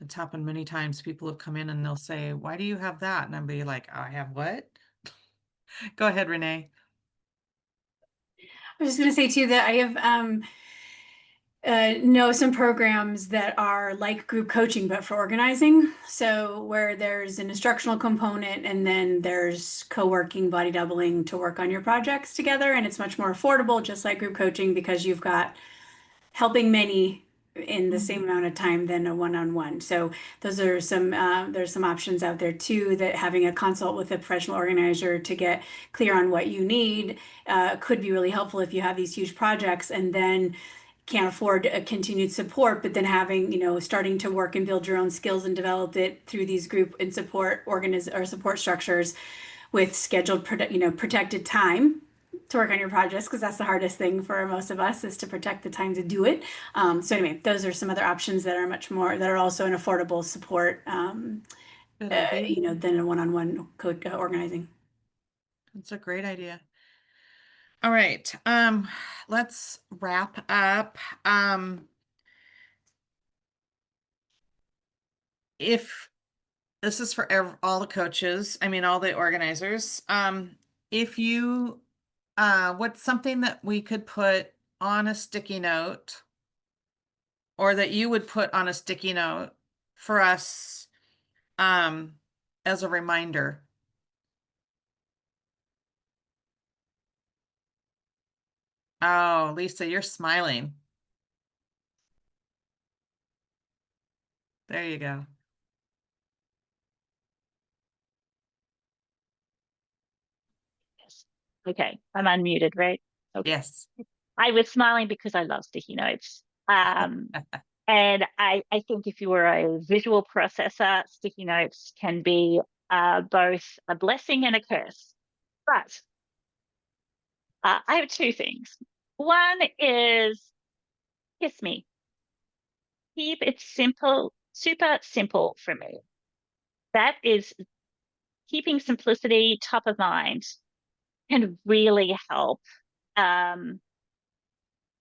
S1: It's happened many times. People have come in and they'll say, why do you have that? And I'll be like, I have what? Go ahead, Renee.
S3: I was just going to say too that I have know some programs that are like group coaching, but for organizing. So where there's an instructional component and then there's co-working, body doubling to work on your projects together. And it's much more affordable, just like group coaching, because you've got helping many in the same amount of time than a one-on-one. So those are some, there's some options out there too, that having a consult with a professional organizer to get clear on what you need could be really helpful if you have these huge projects and then can't afford a continued support, but then having, you know, starting to work and build your own skills and develop it through these group and support support structures with scheduled, protected time to work on your projects, because that's the hardest thing for most of us, is to protect the time to do it. So anyway, those are some other options that are that are also an affordable support,
S1: Good idea.
S3: than a one-on-one code organizing.
S1: It's a great idea. All right, let's wrap up. If this is for all the coaches, I mean, all the organizers, if you, what's something that we could put on a sticky note or that you would put on a sticky note for us, as a reminder? Oh, Lisa, you're smiling. There you go.
S2: Yes. Okay, I'm unmuted, right? Okay.
S1: Yes.
S2: I was smiling because I love sticky notes. And I think if you were a visual processor, sticky notes can be both a blessing and a curse. But I have two things. One is kiss me. Keep it simple, super simple for me. That is keeping simplicity top of mind can really help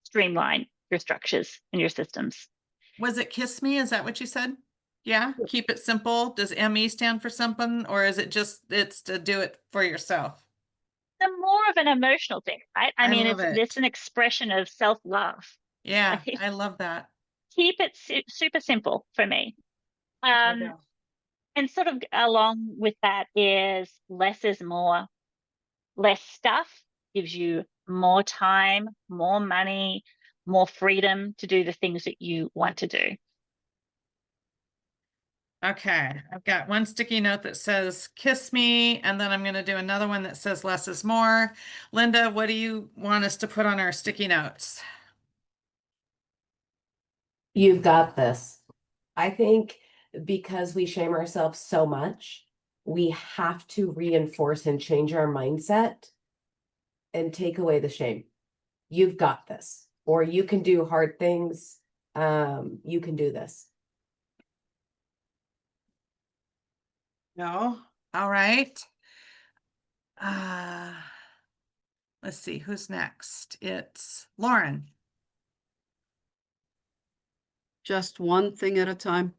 S2: streamline your structures and your systems.
S1: Was it kiss me? Is that what you said? Yeah. Keep it simple. Does ME stand for something, or is it just it's to do it for yourself?
S2: The more of an emotional thing, right? I mean,
S1: love
S2: it's
S1: it.
S2: an expression of self-love.
S1: Yeah,
S2: Right?
S1: I love that.
S2: Keep it super simple for me.
S1: I know.
S2: And sort of along with that is less is more. Less stuff gives you more time, more money, more freedom to do the things that you want to do.
S1: Okay, I've got one sticky note that says kiss me, and then I'm going to do another one that says less is more. Linda, what do you want us to put on our sticky notes?
S4: You've got this. I think because we shame ourselves so much, we have to reinforce and change our mindset and take away the shame. You've got this, or you can do hard things. You can do this.
S1: No. All right. Uh, let's see, who's next? It's Lauren.
S5: Just one thing at a time.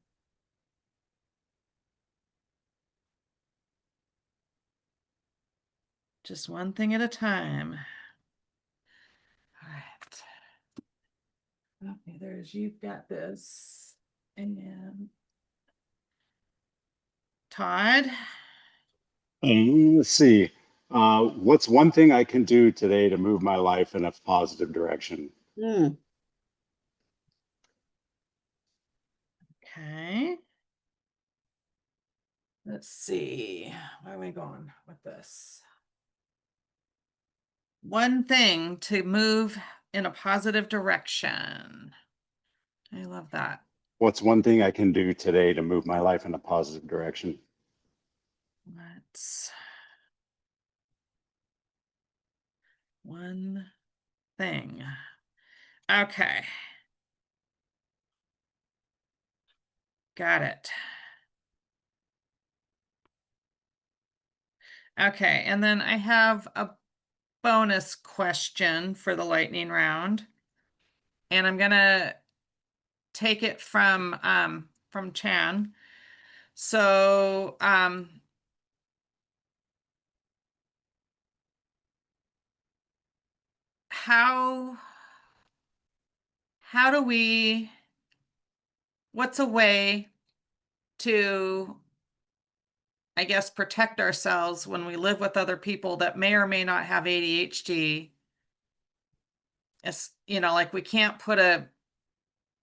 S1: Just one thing at a time. All right. Okay, there's, you've got this. And Todd.
S6: Let's see. What's one thing I can do today to move my life in a positive direction?
S5: Hmm.
S1: Okay. Let's see. Where are we going with this? One thing to move in a positive direction. I love that.
S6: What's one thing I can do today to move my life in a positive direction?
S1: Let's one thing. Okay. Got it. Okay, and then I have a bonus question for the lightning round. And I'm gonna take it from Chan. So how do we, what's a way to, I guess, protect ourselves when we live with other people that may or may not have ADHD? It's, you know, like we can't put a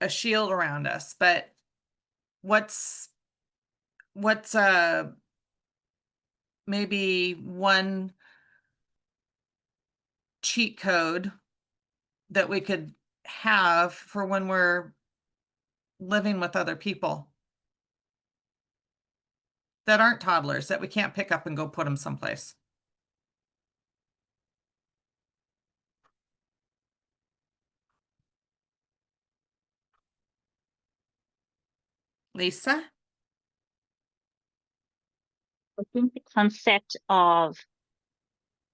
S1: shield around us, but what's maybe one cheat code that we could have for when we're living with other people that aren't toddlers that we can't pick up and go put them someplace? Lisa?
S2: I think the concept of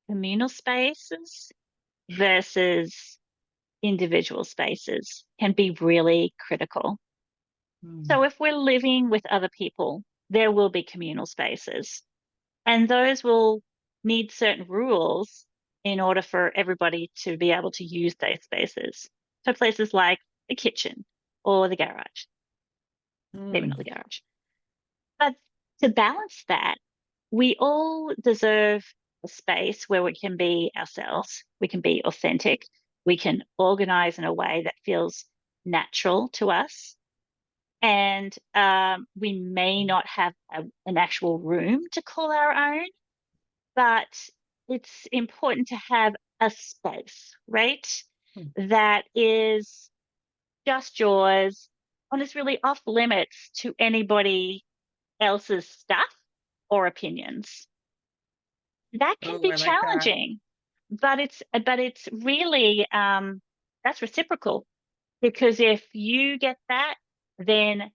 S2: communal spaces versus individual spaces can be really critical. So if we're living with other people, there will be communal spaces, and those will need certain rules in order for everybody to be able to use those spaces. So places like the kitchen or the garage, maybe not the garage. But to balance that, we all deserve a space where we can be ourselves, we can be authentic, we can organize in a way that feels natural to us. And we may not have an actual room to call our own, but it's important to have a space, right? That is just yours and is really off limits to anybody else's stuff or opinions. That can
S1: Oh,
S2: be
S1: I like that.
S2: challenging, but it's really that's reciprocal, because if you get that, then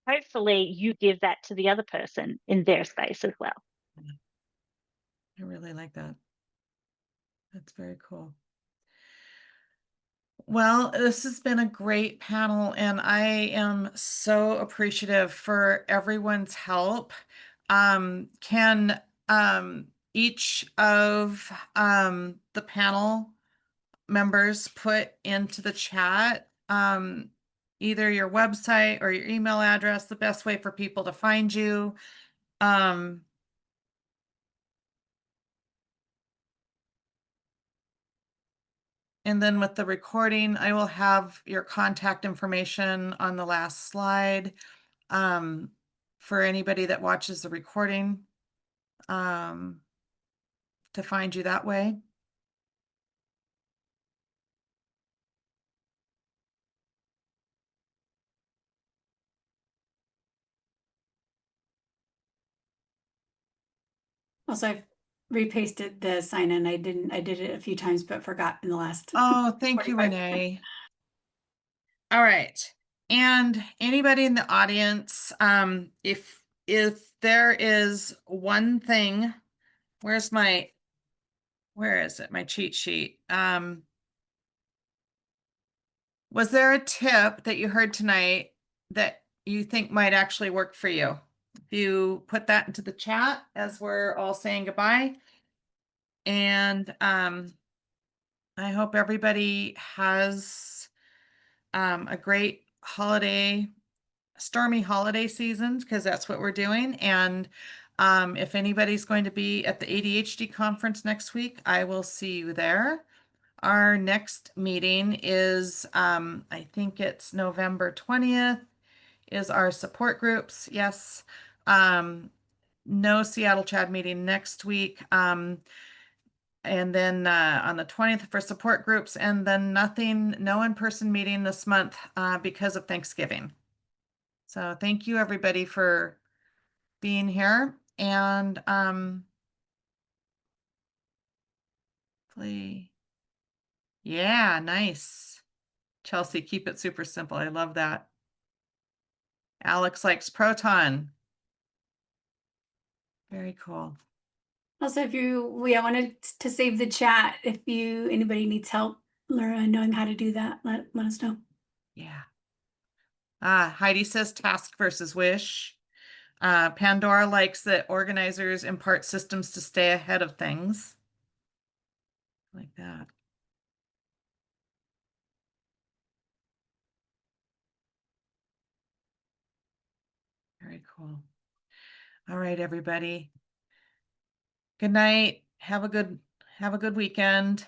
S2: hopefully you give that to the other person in their space as well.
S1: I really like that. That's very cool. Well, this has been a great panel, and I am so appreciative for everyone's help. Can each of the panel members put into the chat either your website or your email address, the best way for people to find you? And then with the recording, I will have your contact information on the last slide for anybody that watches the recording to find you that way.
S3: Also, I've repasted the sign in. I did it a few times, but forgot in the last.
S1: Oh, thank you,
S3: 45.
S1: Renee. All right. And anybody in the audience, if there is one thing, where is it? My cheat sheet. Was there a tip that you heard tonight that you think might actually work for you? If you put that into the chat as we're all saying goodbye. And I hope everybody has a great stormy holiday season, because that's what we're doing. And If anybody's going to be at the ADHD conference next week, I will see you there. Our next meeting is, I think it's November 20th, is our support groups. Yes. No Seattle CHADD meeting next week. And then on the 20th for support groups, and then no in-person meeting this month because of Thanksgiving. So thank you everybody for being here, and yeah, nice. Chelsea, keep it super simple. I love that. Alex likes Proton. Very cool.
S3: Also, if I wanted to save the chat. If anybody needs help knowing how to do that, let us know.
S1: Yeah. Heidi says task versus wish. Pandora likes that organizers impart systems to stay ahead of things. Like that. Very cool. All right, everybody. Good night. Have a good weekend.